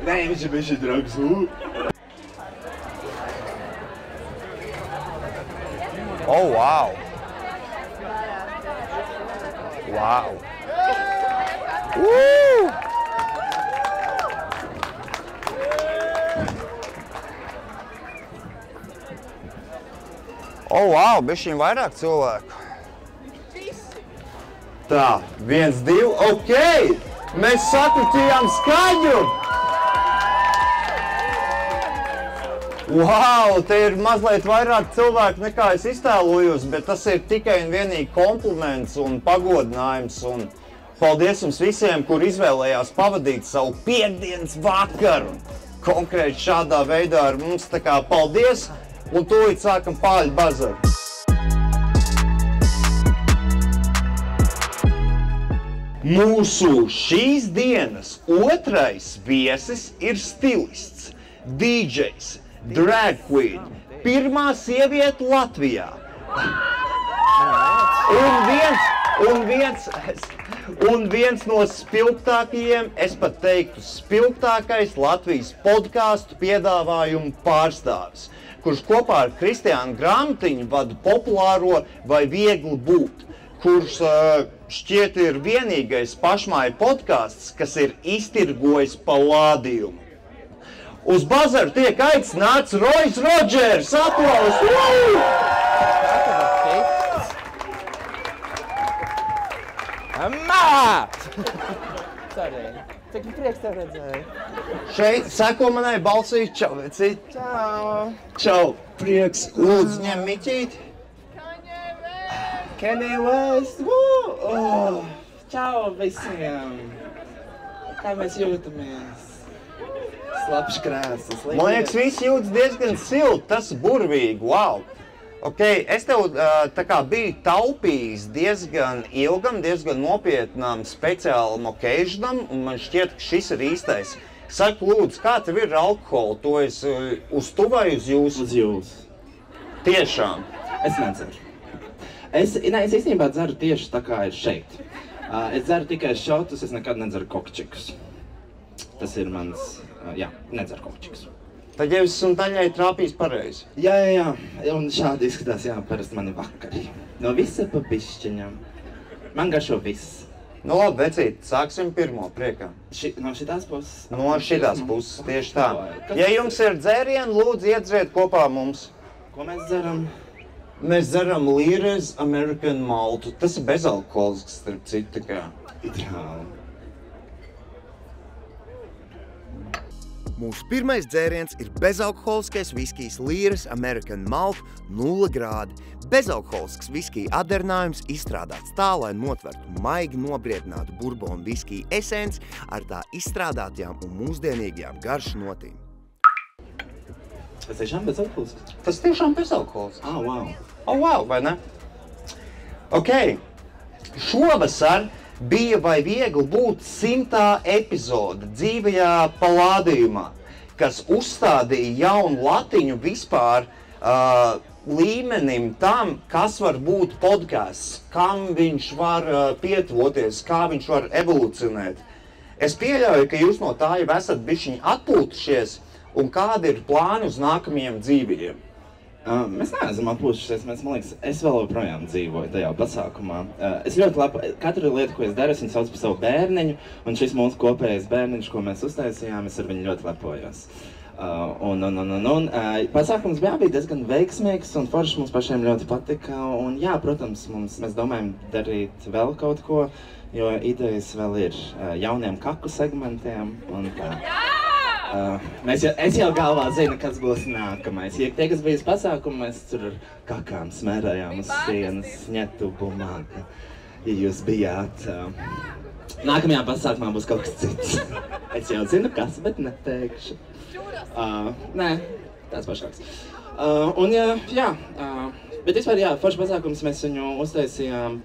Nē, viņš ir draugs. Oh, wow! Wow! Woo! Oh, wow! Bišķiņ vairāk cilvēku. Tā, 1, 2, ok! Mēs sakritījām skaņu! Wow, te ir mazliet vairāk cilvēku nekā es iztēlojos, bet tas ir tikai un vienīgi kompliments un pagodinājums. Un paldies jums visiem, kur izvēlējās pavadīt savu piektdienas vakaru. Konkrēti šādā veidā ar mums, tā kā paldies, un tūlīt sākam pāļu bazaru. Mūsu šīs dienas otrais viesis ir stilists, DJs, drag queen, pirmā sieviete Latvijā. Un viens no spilgtākajiem, es pat teiktu spilgtākais Latvijas podcastu piedāvājumu pārstāvis, kurš kopā ar Kristiānu Grāmatiņu vada populāro Vai viegli būt, kurš šķiet ir vienīgais pašmāju podcasts, kas ir iztirgojis pa lādījumu. Uz bazaru tiek aicināts Roijs Rodžers, aplausi! Māt! Sorry, cik prieks tev redzēju. Šeit seko manai balsī, čau, veci. Čau! Čau, prieks, lūdzu, ņem miķīti. Kanye West! Oh, čau visiem! Kā mēs jūtamies? Slapjš krēsls. Man liekas, visi jūtas diezgan silti, tas ir burvīgi, wow! Ok, es tev tā kā biju taupījis diezgan ilgam, diezgan nopietnam speciālam occasionam, un man šķiet, ka šis ir īstais. Saki, lūdzu, kā tev ir alkoholu? To es uz tu vai uz jūs? Uz jūs. Tiešām? Es nedzeru. Es īstenībā dzeru tieši tā kā ir šeit. Es dzeru tikai šotus, es nekad nedzeru kokčikus. Tas ir mans, nedzeru kokčikus. Tad jau es esmu daļai trāpījis pareizi. Jā, un šādi izskatās, parasti mani vakari. No visa pa bišķiņam. Man garšo viss. Nu labi, vecīt, sāksim pirmo priekā. No šitās puses? No šitās puses, tieši tā. Ja jums ir dzērieni, lūdzu iedzeriet kopā mums. Ko mēs dzeram? Mēs dzeram Līres American Maltu. Tas ir bezalkoholisks, starp citu, tā kā. Ideāli. Mūsu pirmais dzēriens ir bezalkoholiskais viskijs Līres American Malt 0 grādi. Bezalkoholisks viskija atdarinājums izstrādāts tā, lai notvertu maigi nobriedinātu burbonu viskiju esenci ar tā izstrādātajām un mūsdienīgajām garšu notīm. Tas tiešām bezalkoholisks? Tas tiešām bezalkoholisks. Wow. Oh, wow, vai ne? Ok, šovasar bija Vai viegli būt 100. epizode dzīvajā palādījumā, kas uzstādīja jaunu latiņu vispār līmenim tam, kas var būt podcasts, kam viņš var pietuvoties, kā viņš var evolucionēt. Es pieļauju, ka jūs no tā jau esat bišķiņi atpūtušies, un kādi ir plāni uz nākamajiem dzīviem? Mēs neesam atpūtušies, man liekas, es vēl joprojām dzīvoju tajā pasākumā. Es ļoti labi, katru lietu, ko es daru, es viņu sauc par savu bērniņu, un šis mūsu kopējais bērniņš, ko mēs uztaisījām, es ar viņu ļoti lepojos. Pasākums bija diezgan veiksmīgs, un forši mums pašiem ļoti patika, un jā, protams, mēs domājam darīt vēl kaut ko, jo idejas vēl ir jauniem kaku segmentiem, un tā. Es jau galvā zinu, kas būs nākamais. Ja tie, kas bija uz pasākumu, mēs tur ar kakām smērējām uz sienas, ņetu bumāka, ja jūs bijāt. Nākamajā pasākumā būs kaut kas cits. Es jau zinu, kas, bet neteikšu. Nē, tāds pašāks. Bet vispār, forši pasākums mēs viņu uztaisījām,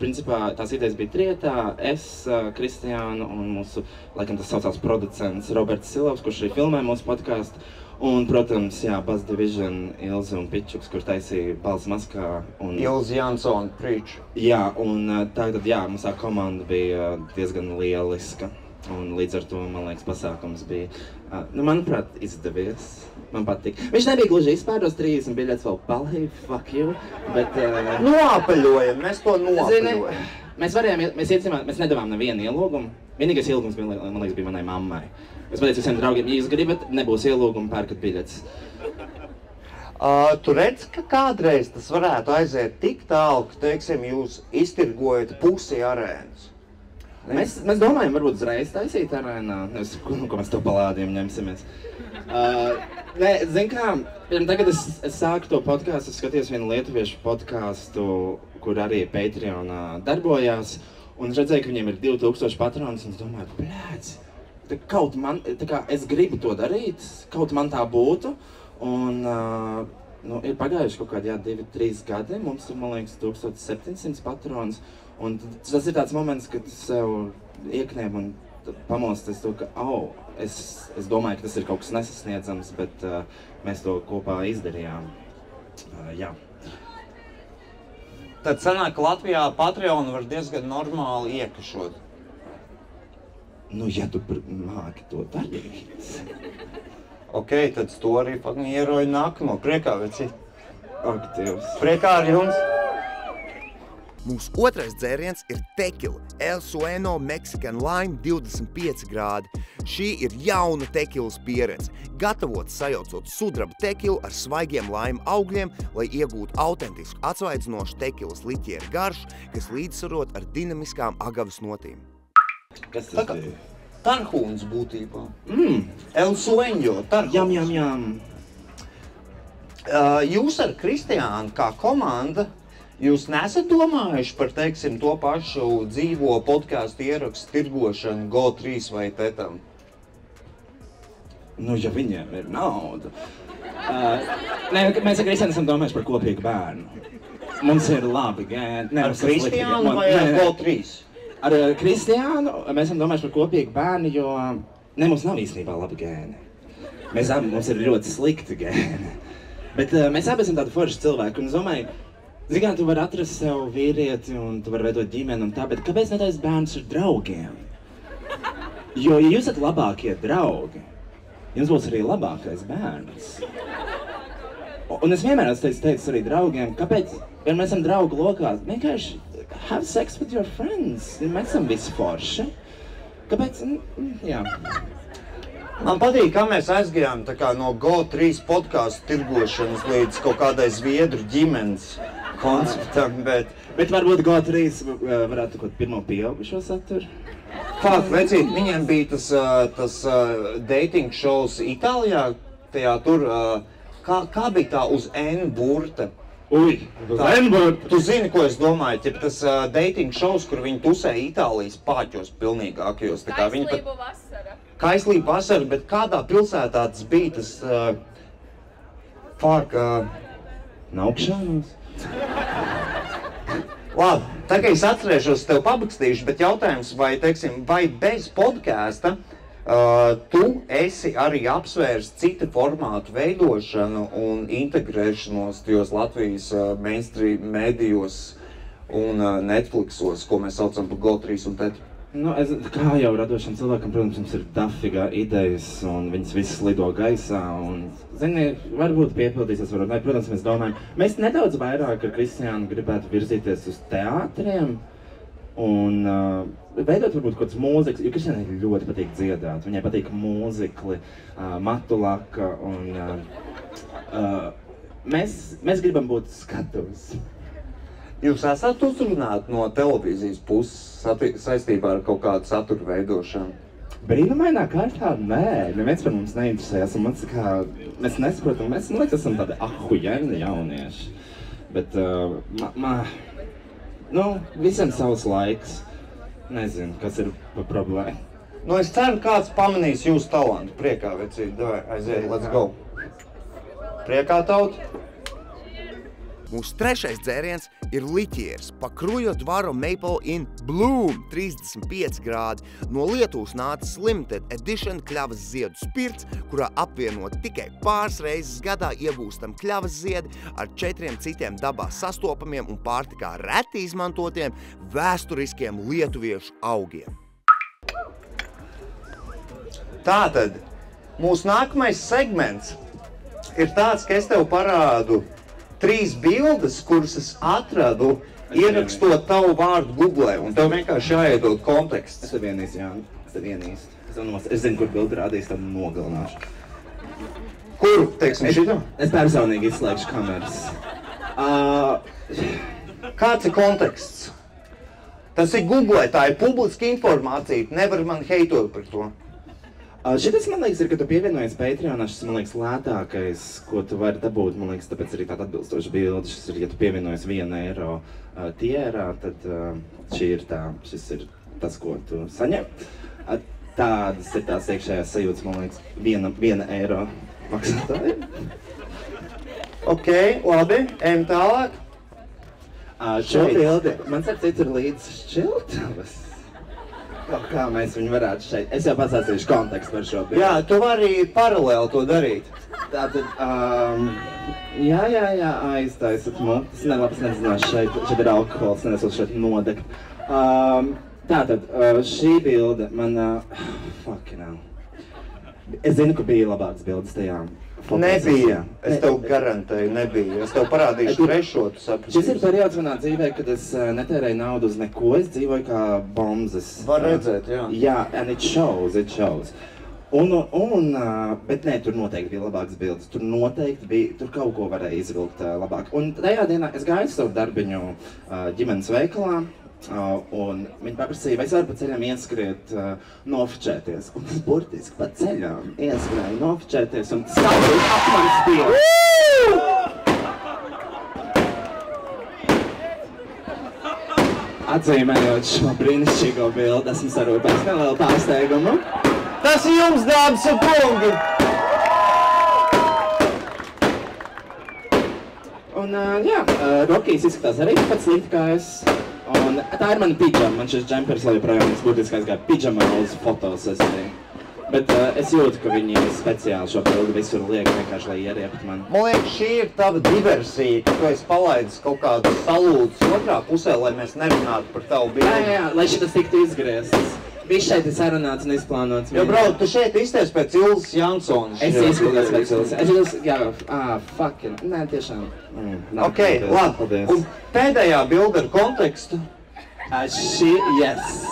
principā tās idejas bija trietā, es, Kristiāna un mūsu, laikam tas saucās producents Roberts Silovs, kurš arī filmē mūsu podcastu. Un, protams, jā, Buzz Division, Ilze un Pičuks, kur taisīja balss maskā. Ilze Jansona, preach. Jā, un tagad, jā, mums tā komanda bija diezgan lieliska. Un līdz ar to, man liekas, pasākums bija, manuprāt, izdevies. Man patīk. Viņš nebija gluži izpērdos 30 biļetes vēl palīja, fuck you, bet... Noapaļojam, mēs to noapaļojam. Mēs nedavām nevienu ielūgumu. Vienīgais ielūgums, man liekas, bija manai mammai. Es pateicu visiem draugiem, ja jūs gribat, nebūs ielūgumu, pērkat biļetes. Tu redz, ka kādreiz tas varētu aiziet tik tālu, ka, teiksim, jūs iztirgojat pusi arēnas? Mēs domājam, varbūt uzreiz taisīt arēnā, ko mēs to palādiem ņemsimies. Zin kā, tagad es sāku to podcastu, es skatījos vienu lietuviešu podcastu, kur arī Patreonā darbojās, un es redzēju, ka viņiem ir 2000 patronas, un es domāju, blēdz, tā kā es gribu to darīt, kaut man tā būtu, un ir pagājuši kaut kādi, 2-3 gadi, mums ir, man liekas, 1700 patronas, un tas ir tāds moments, kad sev ieknēm un pamosties to, ka, es domāju, ka tas ir kaut kas nesasniedzams, bet mēs to kopā izdarījām. Jā. Tad sanāk, ka Latvijā Patreonu var diezgan normāli iekašot. Nu, ja tu māki to darīt. Ok, tad to arī ieroju nākamo. Priekā, veci? Ak, Dievs. Priekā ar jums? Mūsu otrais dzēriens ir tekila, El Sueno Mexican Lime 25 grādi. Šī ir jauna tekilas pieredze, gatavots sajaucot sudraba tekilu ar svaigiem laima augļiem, lai iegūtu autentisku atsvaidzinošu tekilas liķieru garšu, kas līdzsvarot ar dinamiskām agavas notīm. Kas tas bija? Tarhūns būtībā. El Sueño, tarhūns. Jam. Jūs ar Kristiānu kā komanda, jūs nesat domājuši par, teiksim, to pašu dzīvo podcastu ierakstu tirgošanu Go3 vai Tetam? Nu, ja viņiem ir nauda. Mēs ar Kristiānu esam domājuši par kopīgu bērnu. Mums ir labi gēni. Ar Kristiānu vai ar Go3? Ar Kristiānu mēs esam domājuši par kopīgu bērnu, jo mums nav īstenībā labi gēni. Mums ir ļoti slikti gēni. Bet mēs abi esam tādi forši cilvēki, un es domāju, zini kā, tu vari atrast sev vīrieti un tu vari veidot ģimeni un tā, bet kāpēc netais bērns ar draugiem? Jo, ja jūs esat labākie draugi, jums būs arī labākais bērns. Un es vienmēr teicu arī draugiem, kāpēc, ja mēs esam draugu lokā, vienkārši have sex with your friends, mēs esam visi forši. Kāpēc? Jā. Man patīk, kā mēs aizgājām no Go3 podcastu tirgošanas līdz kaut kādai zviedru ģimenes konceptam, bet varbūt Go3 varētu kaut pirmo pieaugušo saturu? Fakt, vecīt, viņiem bija tas dating shows Itālijā, kā bija tā uz N burta? Uz N burta? Tu zini, ko es domāju, ja tas dating shows, kur viņi tusēja Itālijas pāķos pilnīgākajos. Kaislību vasara. Kaislību vasara, bet kādā pilsētā tas bija tas... Naukšanos? Labi, tagad es atcerēšos, tev pabakstīšu, bet jautājums, vai bez podkāsta tu esi arī apsvērs cita formātu veidošanu un integrēšanos tajos Latvijas mainstream mēdījos un Netflixos, ko mēs saucam par Go3 un Tetu? Nu, kā jau radošam cilvēkam, protams, mums ir dafigā idejas un viņas visas lido gaisā un, zini, varbūt piepildīsies, varbūt ne, protams, mēs domājam. Mēs nedaudz vairāk ar Kristiānu gribētu virzīties uz teātriem un veidot varbūt kaut kāds mūzikas, jo Kristiānai ļoti patīk dziedāt, viņai patīk mūzikli, matulaka un mēs gribam būt skatuves. Jūs esat uzrunāti no televīzijas puses saistībā ar kaut kādu satura veidošanu? Brīnumainā kārtā nē, neviens par mums neinteresējas, un mēs nesaprotam, mēs, man liekas, esam tādi ahujeni jaunieši. Bet, visiem savs laiks, nezinu, kas ir pa problēmu. Nu, es ceru, kāds pamanīs jūsu talantu. Priekā, vecīt, davai, aiziet, let's go. Priekā, tauta. Mūsu trešais dzēriens ir liķieris Pakrujo Dvaro Maple in Bloom 35 grādi. No Lietuvas nācis Limited Edition kļavas ziedu spirts, kurā apvienot tikai pāris reizes gadā iegūstam kļavas ziedi ar 4 citiem dabā sastopamiem un pārtikā reti izmantotiem vēsturiskiem lietuviešu augiem. Tātad, mūsu nākamais segments ir tāds, ka es tev parādu 3 bildes, kuras es atradu, ierakstot tavu vārdu Googlē, un tev vienkārši jāiedod konteksts. Es tev vienīstu, Jā. Es tev vienīstu. Es zinu, kur bildi rādīs, tad nogalināšu. Kuru, teiksim, šito? Es personīgi izslēgšu kameras. Kāds ir konteksts? Tas ir Googlē, tā ir publiska informācija, nevar man heitot par to. Šitas, man liekas, ir, ka tu pievienojies Patreonā, šis, man liekas, lētākais, ko tu vari dabūt, man liekas, tāpēc arī tāda atbilstoša bilde. Šis ir, ja tu pievienojies 1 eiro tierā, tad šis ir tas, ko tu saņem. Tādas ir tās iekšējās sajūtas, man liekas, 1 eiro maksātāji. Ok, labi, ejam tālāk. Šo bildi, man starp citu ir līdz šķiltavas. Kā mēs viņu varētu šeit? Es jau pasāstīšu kontekstu par šo bildi. Jā, tu vari paralēli to darīt. Tātad, jā, aiztaisat mutes, nelabas nezināšu šeit ir alkohols, nenesos šeit nodegt. Tātad, šī bilde man, fucking hell. Es zinu, ka bija labākas bildes tajā. Nebija. Es tev garantēju, nebija. Es tev parādīšu trešo, tu sapratīsi. Šis ir periods manā dzīvē, kad es netērēju naudu uz neko, es dzīvoju kā bombzes. Var redzēt, jā. Jā, and it shows. Bet nē, tur noteikti bija labākas bildes. Tur noteikti bija, tur kaut ko varēja izvilkt labāk. Un tajā dienā es gāju savu darbiņu ģimenes veikalā. Un viņi paprasīja, vai es varu pa ceļam ieskriet nofočēties. Un es burtiski pa ceļām ieskrēju nofočēties un skatu ap manis bildi. Atzīmējot šo brīnišķīgo bildi, esmu sarūpējis nelielu pārsteigumu. Tas ir jums, dāmas un kungi! Un jā, Rokijs izskatās arī pats slikti kā es. Un tā ir mana pidžama, man šis džempers joprojām burtiski aizgāja pidžama uz fotosesiju. Bet es jūtu, ka viņi speciāli šo bildi visur liek vienkārši, lai ieriept mani. Man liekas, šī ir tava diversija, ka tu esi palaidis kaut kādu salūdus otrā pusē, lai mēs nerunātu par tavu bildi. Jā, lai šitas tiktu izgrieztas. Viss šeit ir sarunāts un izplānots. Jo, bro, tu šeit izties pēc Ilzas Jansonas. Es izskatās pēc Ilzas. Jā, fucking, nē, tiešām. Ok, labi. Un pēdējā bilde ar kontekstu. Yes.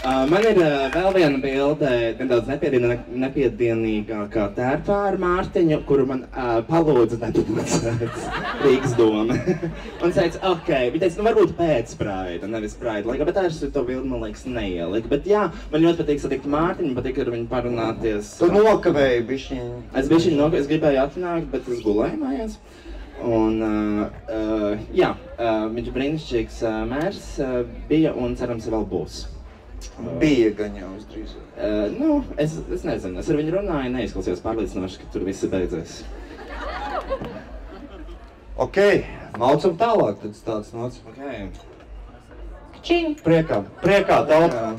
Man ir vēl viena bilde, nedaudz nepiedienīgākā tērpā ar Mārtiņu, kuru man palūdza nepublicēt Rīgas doma. Un teica, ok, viņa teica, nu varbūt pēc Praida, nevis Praida laika, bet es to bildi, man liekas, neieliku. Bet jā, man ļoti patīk satikt Mārtiņu, patīk ar viņu parunāties. Tu nokavēji bišķiņu. Es bišķiņu nokavēju, es gribēju atnākt, bet es gulēju mājās. Un, jā, viņš brīnišķīgs mērs bija un cerams vēl būs. Bija gan jau uzdrīzāk. Nu, es nezinu, es ar viņu runāju, neizklausījos pārliecinoši, ka tur viss beidzēs. Ok, maucam tālāk, tad tāds noc. Ok. Čiņ! Priekā tauta.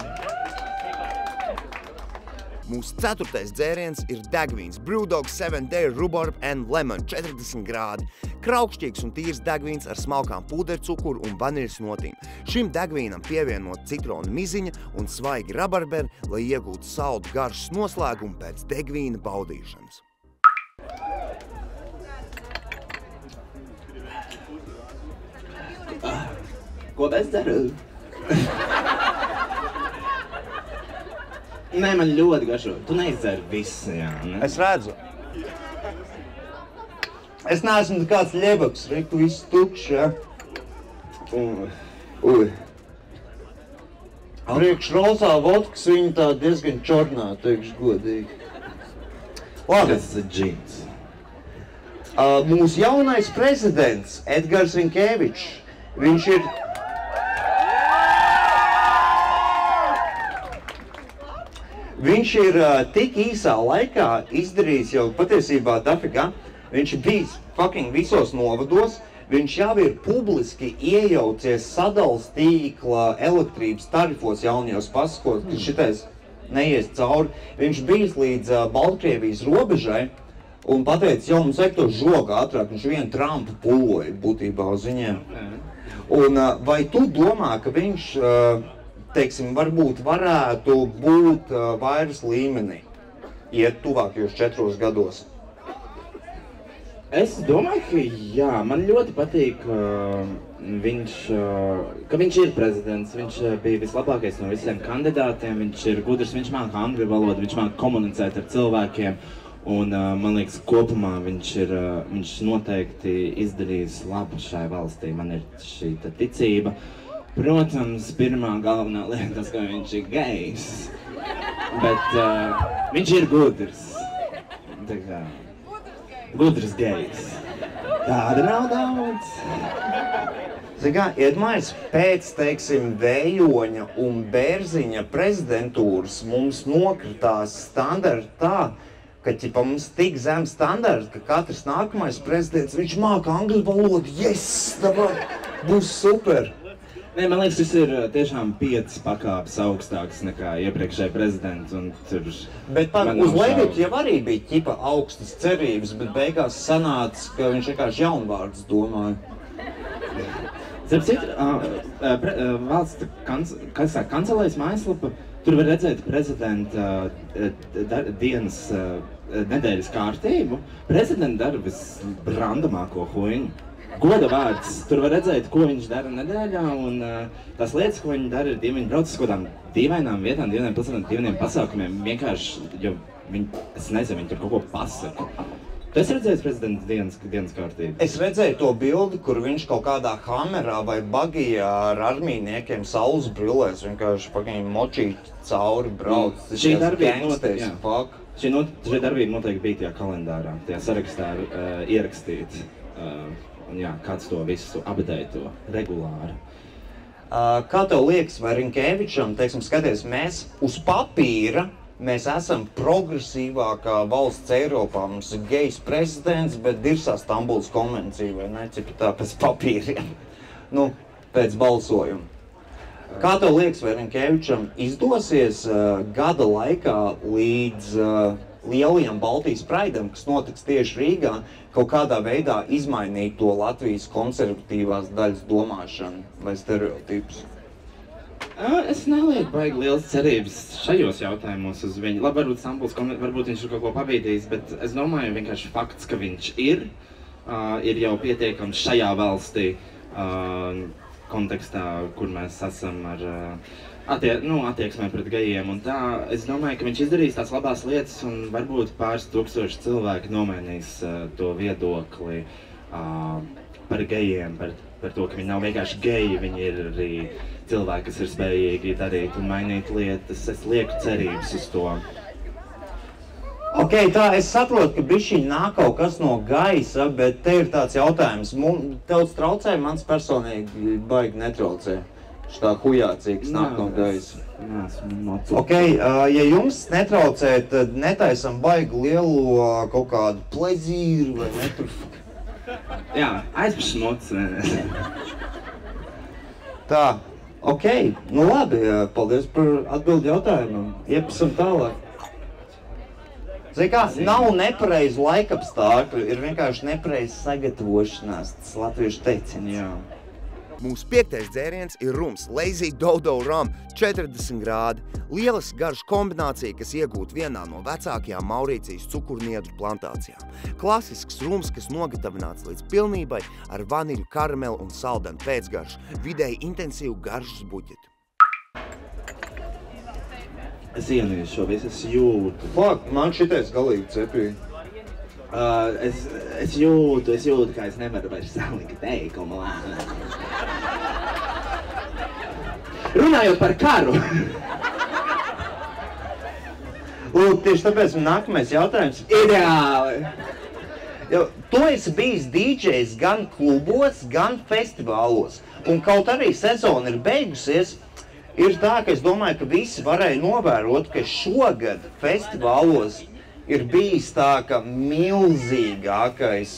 Mūsu 4. dzēriens ir degvīns Brewdog 7 Day Rhubarb and Lemon 40 grādi. Kraukšķīgs un tīrs degvīns ar smalkām pūdercukuru un vaniļas notīm. Šim degvīnam pievienot citronu miziņa un svaigi rabarberi, lai iegūtu saldu garšas noslēgumu pēc degvīna baudīšanas. Ko es daru? Nē, man ļoti garšo. Tu neizdzer visu, jā, ne? Es redzu. Es neesmu kāds ļebaks, reku viss tukšs, jā. Priekš rozā vodkas viņa tā diezgan čornā, teikšu godīgi. Labi. Tas ir džins. Mūsu jaunais prezidents, Edgars Rinkēvičs, viņš ir... Viņš ir tik īsā laikā izdarījis jau patiesībā dafigā. Viņš ir bijis fucking visos novados. Viņš jau ir publiski iejaucies sadales tīkla elektrības tarifos jaunajos pasakot, ka šitais neies cauri. Viņš bijis līdz Baltkrievijas robežai un pateica, jau mums vajag to žogu ātrāk. Viņš vienu Trumpu puloja būtībā uz viņiem. Un vai tu domā, ka viņš, teiksim, varbūt varētu būt vairs līmenī, iet tuvākajos 4 gados? Es domāju, ka jā, man ļoti patīk, ka viņš ir prezidents, viņš bija vislabākais no visiem kandidātiem, viņš ir gudrs, viņš māca angļu valodu, viņš māca komunicēt ar cilvēkiem, un man liekas, kopumā viņš noteikti izdarījis labu šai valstī, man ir šī ticība. Protams, pirmā galvenā lieta tas, ka viņš ir gejs, bet viņš ir gudrs. Tā kā gudrs gejs. Tāda nav daudz. Zini, iedomājies, pēc, teiksim, Vējoņa un Bērziņa prezidentūras mums nokritās standarti tā, ka ķipa mums tik zem standarti, ka katrs nākamais prezidents, viņš māca angļu valodu, yes, davai, būs super. Nē, man liekas, šis ir tiešām 5 pakāpes augstāks nekā iepriekšēji prezidents, un tur... Bet uz Leviķu jau arī bija ķipa augstas cerības, bet beigās sanāca, ka viņš vienkārši jaunvārdus domāja. Starp citu, valsts kancelējas mājaslapa, tur var redzēt prezidenta dienas nedēļas kārtību. Prezidenta dara visrandamāko huiņu. Goda vārds. Tur var redzēt, ko viņš dara nedēļā, un tās lietas, ko viņi dara, ir viņi brauc uz kodām dīvainām vietām, dīvainām pilsētām, dīvainiem pasākumiem, vienkārši, jo es nezinu, viņi tur kaut ko pasaka. Tu esi redzējis prezidenta dienas kārtību? Es redzēju to bildi, kur viņš kaut kādā hamerā vai bagijā ar armijniekiem saules brillēs vienkārši pagaņi močīt cauri brauc. Šī darbība noteikti bija tajā kalendārā, tajā sarakstā ierakstīta. Un jā, kāds to visu update'o regulāri. Kā tev liekas, vai Rinkēvičam, teiksim, skaties, mēs uz papīra, mēs esam progresīvākā valsts Eiropā, mums ir gejs prezidents, bet dirsā Stambulas konvencija, vai ne, cipa tā pēc papīriem, nu, pēc balsojuma. Kā tev liekas, vai Rinkēvičam izdosies gada laikā līdz lielajam Baltijas praidam, kas notiks tieši Rīgā, kaut kādā veidā izmainīt to Latvijas konservatīvās daļas domāšanu vai stereotipus? Es nelieku baigi liels cerības šajos jautājumos uz viņu. Labi, varbūt Stambuls, varbūt viņš ir kaut ko pavīdījis, bet es domāju, vienkārši fakts, ka viņš ir jau pietiekams šajā valstī kontekstā, kur mēs esam ar attieksmē pret gejiem un tā. Es domāju, ka viņš izdarīs tās labās lietas un varbūt pāris tūkstoši cilvēki nomainīs to viedokli par gejiem, par to, ka viņi nav vienkārši geji, viņi ir arī cilvēki, kas ir spējīgi darīt un mainīt lietas. Es lieku cerības uz to. Ok, tā, es saprotu, ka bišķiņ nāk kaut kas no gaisa, bet te ir tāds jautājums. Tev traucē, mans personīgi baigi netraucē. Tā hujācīga, kas nāk no gaisa. Ok, ja jums netraucē, tad netaisam baigi lielu kaut kādu plezīru vai netru. Jā, aizpaši moc. Tā, ok, nu labi, paldies par atbildi jautājumam. Iepasam tālāk. Zini kā, nav nepareizu laikapstākļu, ir vienkārši nepareizu sagatavošanās, tas latviešu teiciens. Jā. Mūsu 5. dzēriens ir rums Lazy Dodo Rum 40 grādi. Lielisks garš kombinācija, kas iegūta vienā no vecākajām Maurīcijas cukurniedru plantācijām. Klasisks rums, kas nogatavināts līdz pilnībai ar vaniļu, karamelu un saldenu pēcgaršu, vidēji intensīvu garšas buķeti. Es ienīju šo visu, es jūtu. Fuck, man šitais galīgi cepīja. Es jūtu, ka es nevaru vairs salikt teikumu lēnām. Runājot par karu. Lūk, tieši tāpēc man nākamais jautājums. Ideāli. Jo, tu esi bijis DJs gan klubos, gan festivālos. Un kaut arī sezona ir beigusies, ir tā, ka es domāju, ka visi varēja novērot, ka šogad festivālos ir bijis tā, ka milzīgākais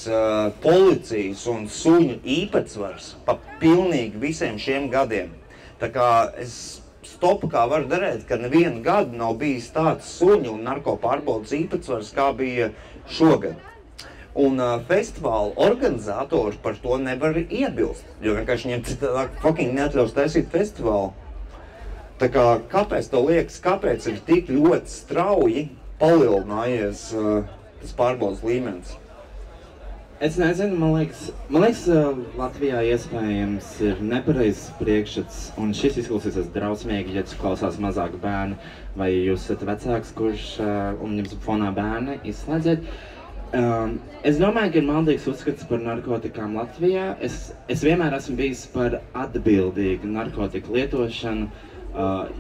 policijas un suņu īpatsvars pa pilnīgi visiem šiem gadiem. Tā kā es stopu kā varu darēt, ka nevienu gadu nav bijis tāds suņu un narkopārbaudas īpatsvars, kā bija šogad. Un festivāla organizatori par to nevar iebilst, jo vienkārši viņiem citādāk fucking neatļaus taisīt festivālu. Tā kā, kāpēc tev liekas, kāpēc ir tik ļoti strauji palielinājies tas pārbaudas līmenis? Es nezinu, man liekas, Latvijā iespējams ir nepareizs priekšstats, un šis izklausīsies drausmīgi, ja tas klausās mazāk bērni, vai jūs esat vecāks, kurš un jums fonā bērni izslēdziet. Es domāju, ka ir maldīgs uzskats par narkotikām Latvijā. Es vienmēr esmu bijis par atbildīgu narkotiku lietošanu.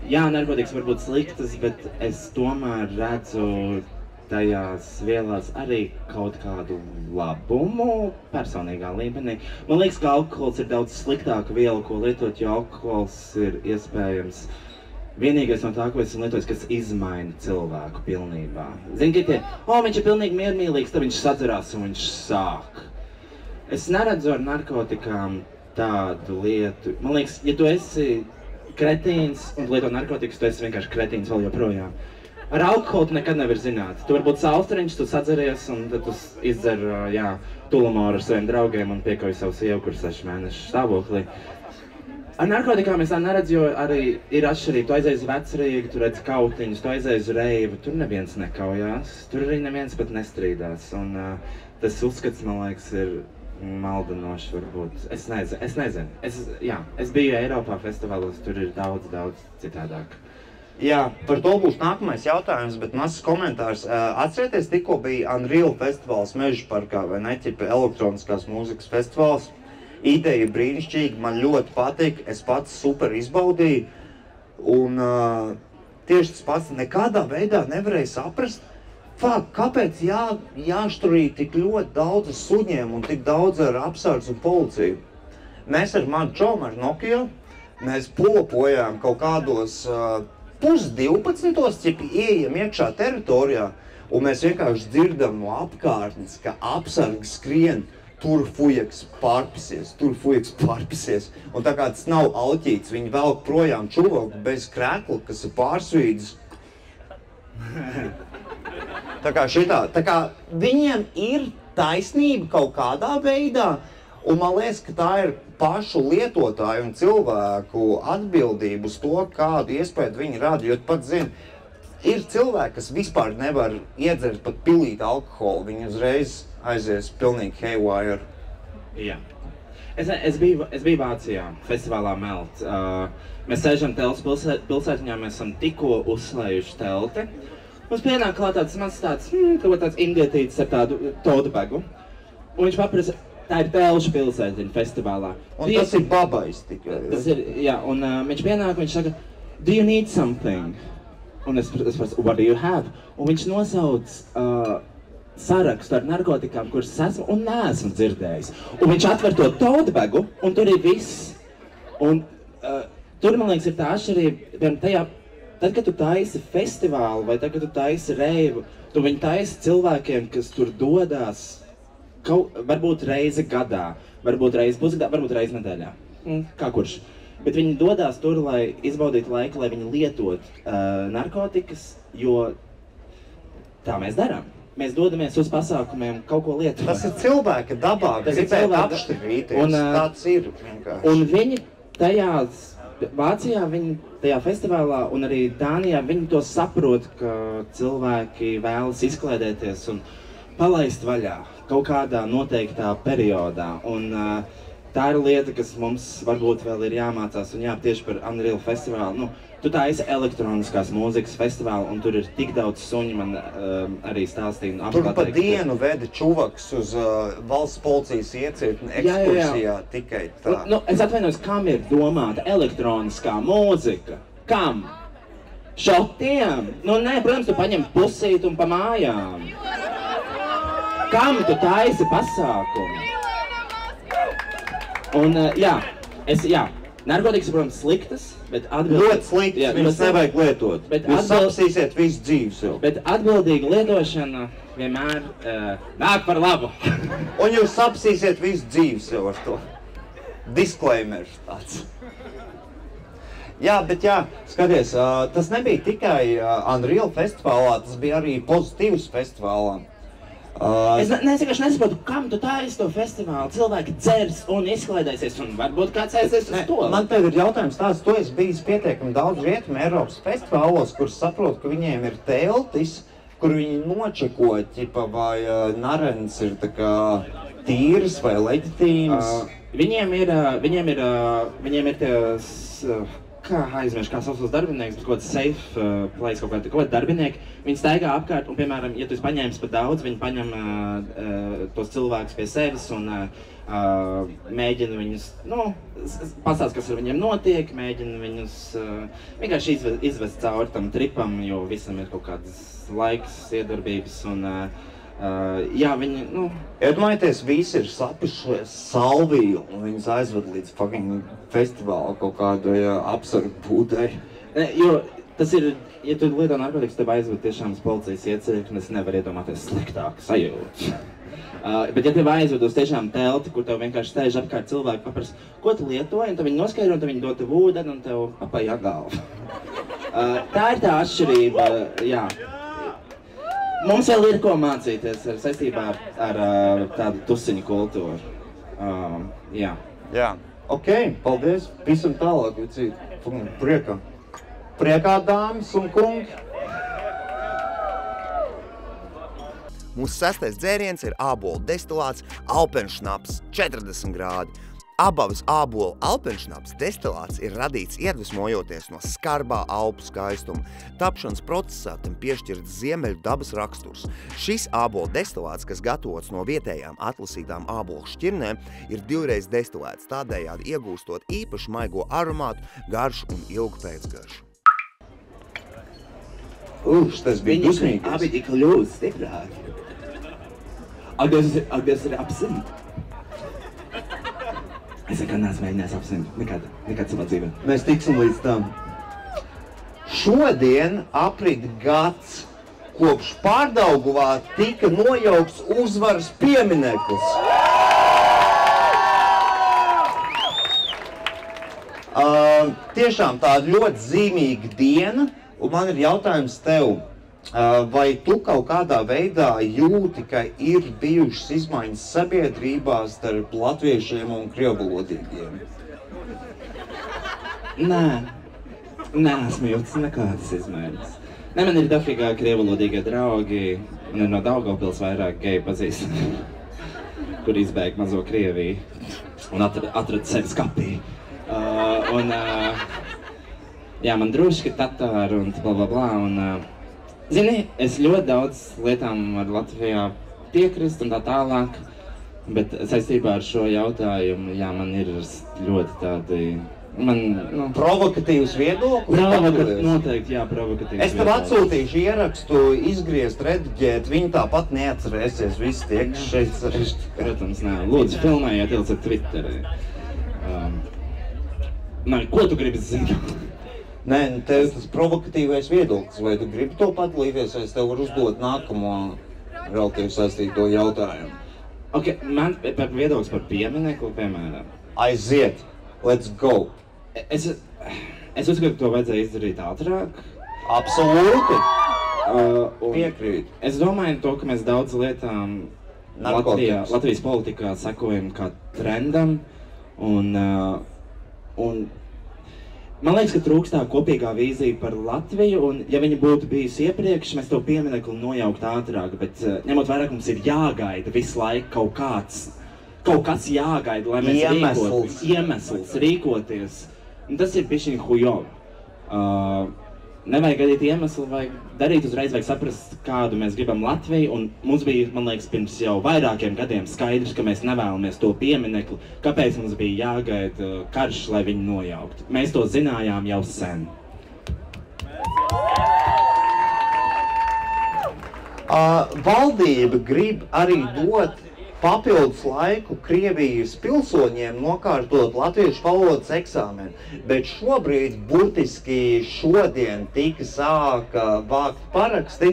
Jā, narkotikas var būt sliktas, bet es tomēr redzu tajās vielās arī kaut kādu labumu personīgā līmenī. Man liekas, ka alkohols ir daudz sliktāka viela, ko lietot, jo alkohols ir iespējams vienīgais no tā, ko esmu lietojis, kas izmaina cilvēku pilnībā. Zini, ka viņš ir pilnīgi miermīlīgs, tad viņš sadzerās un viņš sāk. Es neredzu ar narkotikām tādu lietu. Man liekas, ja tu esi kretīns un lieto narkotikas, tu esi vienkārši kretīns vēl joprojām. Ar alkoholu tu nekad nevar zināt. Tu varbūt saustriņš, tu sadzeries un tad tu izdzer, tulamoru ar saviem draugiem un piekoji savu sievu, kur 6 mēnešu stāvoklī. Ar narkotikām es tā neredzu, jo arī ir atšķirība. Tu aizies uz Vecrīgu, tu redzi kautiņus, tu aizies uz Reivu, tur neviens nekaujās, tur arī neviens pat nestrīdās. Un tas uzskats, man liekas, ir maldinoši varbūt. Es nezinu. Es biju Eiropā festivālos, tur ir daudz citādāk. Jā, par to būs nākamais jautājums, bet mazs komentārs. Atcerieties, tikko bija Unreal festivāls Meža parkā, vai ne, ķipa elektroniskās mūzikas festivāls. Ideja brīnišķīga, man ļoti patīk, es pats super izbaudīju. Un tieši tas pats nekādā veidā nevarēja saprast, kāpēc jāšturī tik ļoti daudz suņiem un tik daudz ar apsardz un policiju. Mēs ar manu čomu ar Nokia, mēs pulopojām kaut kādos 11:30, cik ieejam iekšā teritorijā, un mēs vienkārši dzirdam no apkārtnes, ka apsargi skrien, tur fujeks pārpisies. Un tā kā tas nav alķīts, viņi velk projām čuvaku bez krēkla, kas ir pārsvīdis. Tā kā viņiem ir taisnība kaut kādā veidā, un man liekas, ka tā ir pašu lietotāju un cilvēku atbildību uz to, kādu iespēju viņi rada. Jo tu pats zini, ir cilvēki, kas vispār nevar iedzert pat pilīt alkoholu, viņi uzreiz aizies pilnīgi haywire. Jā. Es biju Vācijā, festivālā Melt. Mēs sēžam Telts pilsētiņā, mēs esam tikko uzslējuši telti. Mums pienāk klāt tāds indietītis ar tādu tote bagu. Un viņš paprasa, tā ir Telšu pilsētiņa festivālā. Un tas ir babais tikai. Tas ir, jā, un viņš pienāk, viņš saka, do you need something? Un es prasu, what do you have? Un viņš nosauc sarakstu ar narkotikām, kuras es esmu un neesmu dzirdējis. Un viņš atver to tote bagu, un tur ir viss. Un tur, man liekas, ir tā atšķirība, tad, kad tu taisi festivālu vai tad, kad tu taisi reivu, tu viņu taisi cilvēkiem, kas tur dodās varbūt reizi gadā, varbūt reizi pusgadā, varbūt reizi nedēļā. Kā kurš. Bet viņi dodās tur, lai izbaudītu laiku, lai viņi lietot narkotikas, jo tā mēs darām. Mēs dodamies uz pasākumiem kaut ko lietot. Tas ir cilvēka dabā, gribēt apšķirīties, tāds ir vienkārši. Un viņi Vācijā, tajā festivālā un arī Dānijā, viņi to saprot, ka cilvēki vēlas izklaidēties un palaist vaļā kaut kādā noteiktā periodā. Un tā ir lieta, kas mums varbūt vēl ir jāmācās un tieši par Unreal festivālu. Tu taisi elektroniskās mūzikas festivālu un tur ir tik daudz suņu, man arī stāstīja. Tur pa dienu veda čuvaks uz valsts policijas iecirkni ekskursijā tikai tā. Es atvainojos, kam ir domāta elektroniskā mūzika? Kam? Šotiem? Nē, protams, tu paņem pusīt un pa mājām. Kam tu taisi pasākumu? Un Narkotikas, protams, sliktas, bet Ļoti sliktas, viņas nevajag lietot. Jūs sapsīsiet visu dzīvi sev. Bet atbildīga lietošana vienmēr nāk par labu. Un jūs sapsīsiet visu dzīvi sev ar to. Disclaimer tāds. Jā, bet jā, skaties, tas nebija tikai Unreal festivālā, tas bija arī Pozitīvs festivālā. Es vienkārši nesaprotu, kam tu taisi to festivālu. Cilvēki dzers un izklaidēsies, un varbūt kāds aizies uz to. Man tev ir jautājums tāds, tu esi bijis pietiekami daudz Rietumu Eiropas festivālos, kur saprotu, ka viņiem ir teltis, kur viņi nočeko, ķipa, vai narens ir tā kā tīrs vai leģitīms. Viņiem ir tās, kā aizmirst, kā sauc tos darbinieks, bet kaut kāds safe place, kaut kādi darbinieki. Viņi staigā apkārt, un, piemēram, ja tu esi paņēmis par daudz, viņi paņem tos cilvēkus pie sevis un mēģina viņus, pastāst, kas ar viņiem notiek, mēģina viņus vienkārši izvest cauri tam tripam, jo visam ir kaut kādas laiks, iedarbības un jā, viņi, Iedomājieties, visi ir sapušies salviju un viņus aizved līdz fucking festivālu kaut kādai apsargu būdai. Jo tas ir, ja tu lieto narkotikas, tev aizved tiešām uz policijas ieceļu, un es nevaru iedomāties sliktāku sajūtu. Bet ja tev aizved uz tiešām telti, kur tev vienkārši sēž apkārt cilvēki paprasa, ko tu lietoji, un tad viņi noskaidro, un tad viņi dod tev ūdeni, un tev apajā galva. Tā ir tā atšķirība, jā. Mums vēl ir ko mācīties saistībā ar tādu tusiņu kultūru. Jā. Jā. Ok, paldies. Visam tālāk, vicīt. Priekā. Priekā, dāmas un kungi. Mūsu sastais dzēriens ir ābolu destilāts Alpenšnaps 40 grādi. Abavas ābolu alpenšnaps destilāts ir radīts iedvesmojoties no skarbā Alpu skaistuma. Tapšanas procesā tam piešķirts ziemeļu dabas raksturs. Šis ābolu destilāts, kas gatavots no vietējām atlasītām ābolu šķirnēm, ir divreiz destilēts, tādējādi iegūstot īpaši maigo aromātu, garšu un ilgu pēcgaršu. Tas bija dusmīgs. Abi tik kļūst stiprāki. Ak, tas ir absint. Es nekad neesmu mēģinājis apsimt, nekad savā dzīvē. Mēs tiksim līdz tam. Šodien aprit gads, kopš Pārdaugavā tika nojaukts uzvaras piemineklis. Tiešām tāda ļoti zīmīga diena, un man ir jautājums tev. Vai tu kaut kādā veidā jūti, ka ir bijušas izmaiņas sabiedrībās starp latviešiem un krievvalodīgiem? Nē, esmu jūtis nekādas izmaiņas. Man ir dafīgā krievvalodīgie draugi, un ir no Daugavpils vairāk geju pazīstami, kur izbēg mazo Krieviju un atrada sevi skapī. Jā, man druški tatāri un blablabla, un zini, es ļoti daudz lietām ar Latvijā piekrist un tā tālāk, bet saistībā ar šo jautājumu, jā, man ir ļoti tādi, provokatīvs viedoklis? Noteikti, jā, provokatīvs viedoklis. Es tev atsūtīšu ierakstu, izgriezt, rediģēt, viņi tāpat neatcerēsies, visi tie, kas šeit sarežģi. Protams, nē, lūdzu, filmējiet, ielieciet Twitterī. Ko tu gribi zināt? Nē, tev tas provokatīvais viedoklis, vai tu gribi to padalīties, vai es tev varu uzdot nākamo relatīvi saistīto jautājumu? Ok, man par viedoklis par pieminekli, piemēram. Aiziet, let's go! Es uzskatu, ka to vajadzēja izdarīt ātrāk. Absolūti! Piekrīt. Es domāju to, ka mēs daudz lietām Latvijas politikā sekojam kā trendam, un man liekas, ka trūkst tā kopīgā vīzija par Latviju, un ja viņa būtu bijusi iepriekš, mēs to pieminekli nojaukt ātrāk, bet ņemot vairāk, mums ir jāgaida visu laiku kaut kas jāgaida, lai mēs iemesls rīkoties. Un tas ir bišķiņ hujovi. Nevajag gaidīt iemeslu, vajag darīt uzreiz, vajag saprast, kādu mēs gribam Latviju, un mums bija, man liekas, pirms jau vairākiem gadiem skaidrs, ka mēs nevēlamies to pieminekli, kāpēc mums bija jāgaida karš, lai viņu nojauktu. Mēs to zinājām jau sen. Valdība grib arī dot papildus laiku Krievijas pilsoņiem nokārtot latviešu valodas eksāmenu, bet šobrīd, burtiski šodien tika sāka vākt paraksti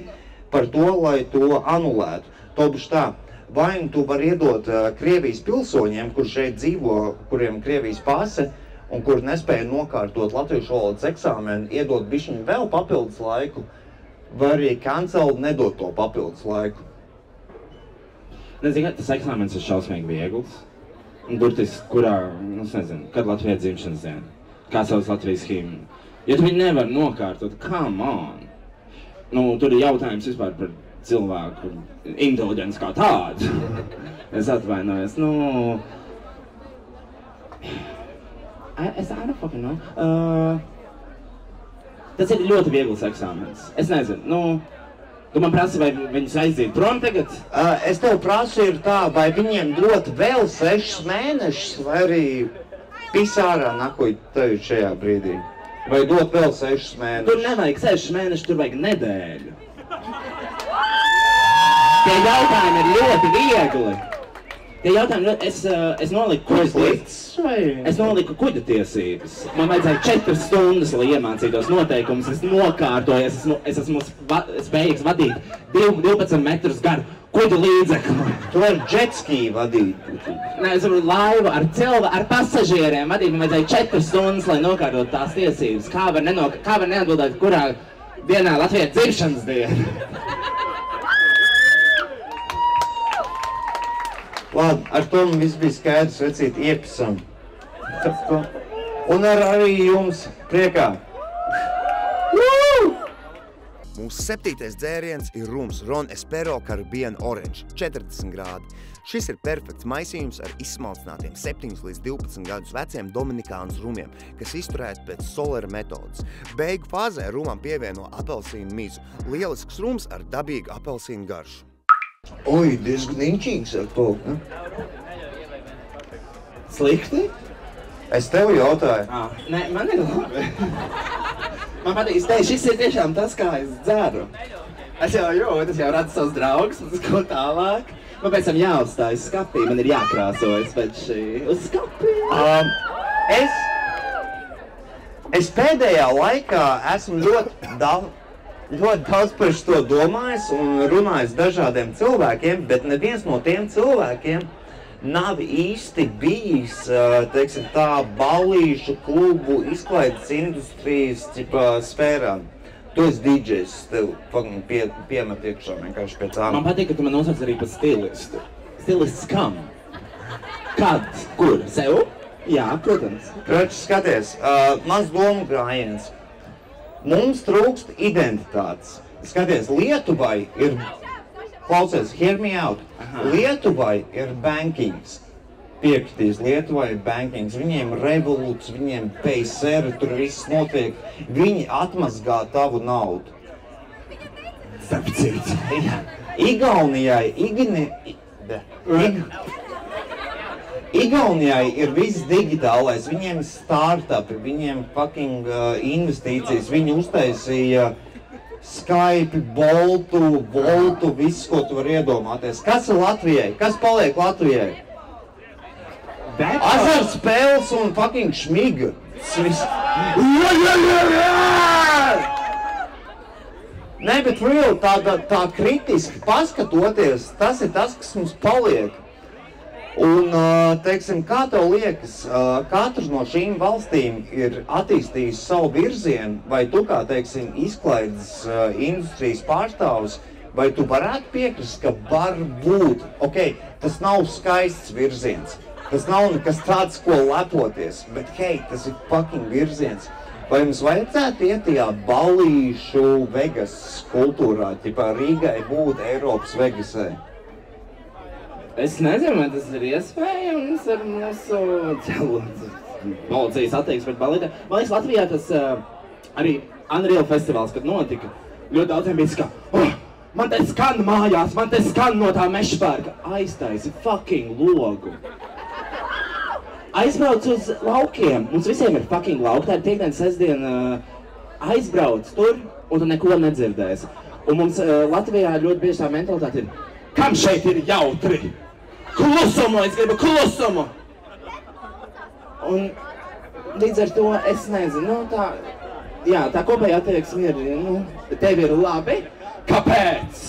par to, lai to anulētu. Tobuši tā, vai tu var iedot Krievijas pilsoņiem, kur šeit dzīvo, kuriem Krievijas pase, un kur nespēja nokārtot latviešu valodas eksāmenu, iedot bišķiņu vēl papildus laiku, vai arī cancel nedot to papildus laiku. Nezinu, tas eksāmens ir šausmīgi viegls. Un burtiski, kurā, es nezinu, kad Latvijas dzimšanas diena, kā savas Latvijas himnu. Ja tu viņu nevar nokārtot, come on! Tur ir jautājums vispār par cilvēku inteliģenci kā tādu. Es atvainojos, I don't fucking know. Tas ir ļoti viegls eksāmens. Es nezinu, tu man prasi, vai viņus aiziet prom tagad? Es tev prasu ir tā, vai viņiem dot vēl 6 mēnešus, vai arī pisārā nakuj tevi šajā brīdī. Vai dot vēl 6 mēnešus? Tur nevajag 6 mēnešus, tur vajag nedēļu. Tie jautājumi ir ļoti viegli. Tie jautājumi, es noliku kuģa tiesības. Man vajadzēja 4 stundas, lai iemācītos noteikumus. Es nokārtoju, es esmu spējīgs vadīt 12 metrus garu kuģa līdzekli. Tu vari jetski vadīt. Nē, es varu laivu ar pasažieriem vadīt. Man vajadzēja 4 stundas, lai nokārtotu tās tiesības. Kā var neatbildēt, kurā dienā Latvijas dzimšanas diena? Labi, ar to man viss bija skaidrs, vecīt, iepisam. Un arī jums priekā. Mūsu 7. dzēriens ir rums Ron Espero Caribbean Orange, 40 grādi. Šis ir perfekts maisījums ar izsmalcinātiem 7 līdz 12 gadus veciem dominikānas rumiem, kas izturēti pēc Solera metodas. Beigu fāzē rumam pievieno apelsīnu mizu. Lielisks rums ar dabīgu apelsīnu garšu. Oi, diezgan inčīgs ar to, ne? Slikti? Es tev jautāju. Nē, man ir labi. Man patīk, šis ir tiešām tas, kā es dzeru. Tas jau rada savus draugus, un tas kaut tālāk. Man pēc tam jāuzstājas skapī, man ir jākrāsojas pēc šī uz skapī. Es pēdējā laikā esmu ļoti daudz par to domājis un runājis dažādiem cilvēkiem, bet neviens no tiem cilvēkiem nav īsti bijis, teiksim tā, ballīšu klubu izklaides industrijas sfērā. Tu esi DJs, tev piemet iekšā vienkārši pēc ārā. Man patīk, ka tu man nosauc arī par stilistu. Stilists kam? Kad? Kur? Sev? Jā, protams. Kroči, skaties, mans domu gājiens. Mums trūkst identitātes. Skaties, Lietuvai ir, klausies, hear me out, Lietuvai ir bankings. Piekritīs, Lietuvai ir bankings, viņiem revolūts, viņiem PSR, tur viss notiek, viņi atmazgā tavu naudu. Sapcīt. Igaunijai ir viss digitālais, viņiem ir startupi, viņiem fucking investīcijas, viņi uztaisīja Skype, Voltu, viss, ko tu var iedomāties. Kas ir Latvijai? Kas paliek Latvijai? Azartspēles un fucking šmiga. Nē, bet real, tā kritiski paskatoties, tas ir tas, kas mums paliek. Un, teiksim, kā tev liekas, katrs no šīm valstīm ir attīstījis savu virzienu, vai tu kā, teiksim, izklaides industrijas pārstāvs, vai tu varētu piekrist, ka var būt, tas nav skaists virziens, tas nav nekas tāds, ko lepoties, bet, tas ir fucking virziens. Vai mums vajadzētu iet tajā ballīšu Vegas kultūrā, ķipā Rīgai būt Eiropas Vegasē? Es nezinu, vai tas ir iespējams ar mūsu policijas attieksmi pret ballītēm. Man liekas, Latvijā tas arī Unreal festivāls, kad notika, ļoti daudziem bija man te skan mājās, man te skan no tā meža parka. Aiztaisi fucking logu. Aizbrauc uz laukiem. Mums visiem ir fucking lauki. Tā ir piekdiena, sestdiena. Aizbrauc tur, un tu neko nedzirdēsi. Un mums Latvijā ļoti bieži tā mentalitāte ir, kam šeit ir jautri? Klusumu, es gribu klusumu! Un līdz ar to es nezinu, tā kopēja attieksme ir, tev ir labi. Kāpēc?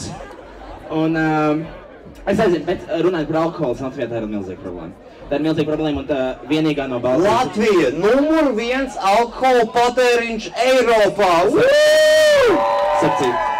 Un es nezinu, bet runājot par alkoholu, Latvijā tā ir milzīga problēma. Tā ir milzīga problēma un tā vienīgā no Baltijas. Latvija, numur 1 alkohola patēriņš Eiropā! Sapcīt.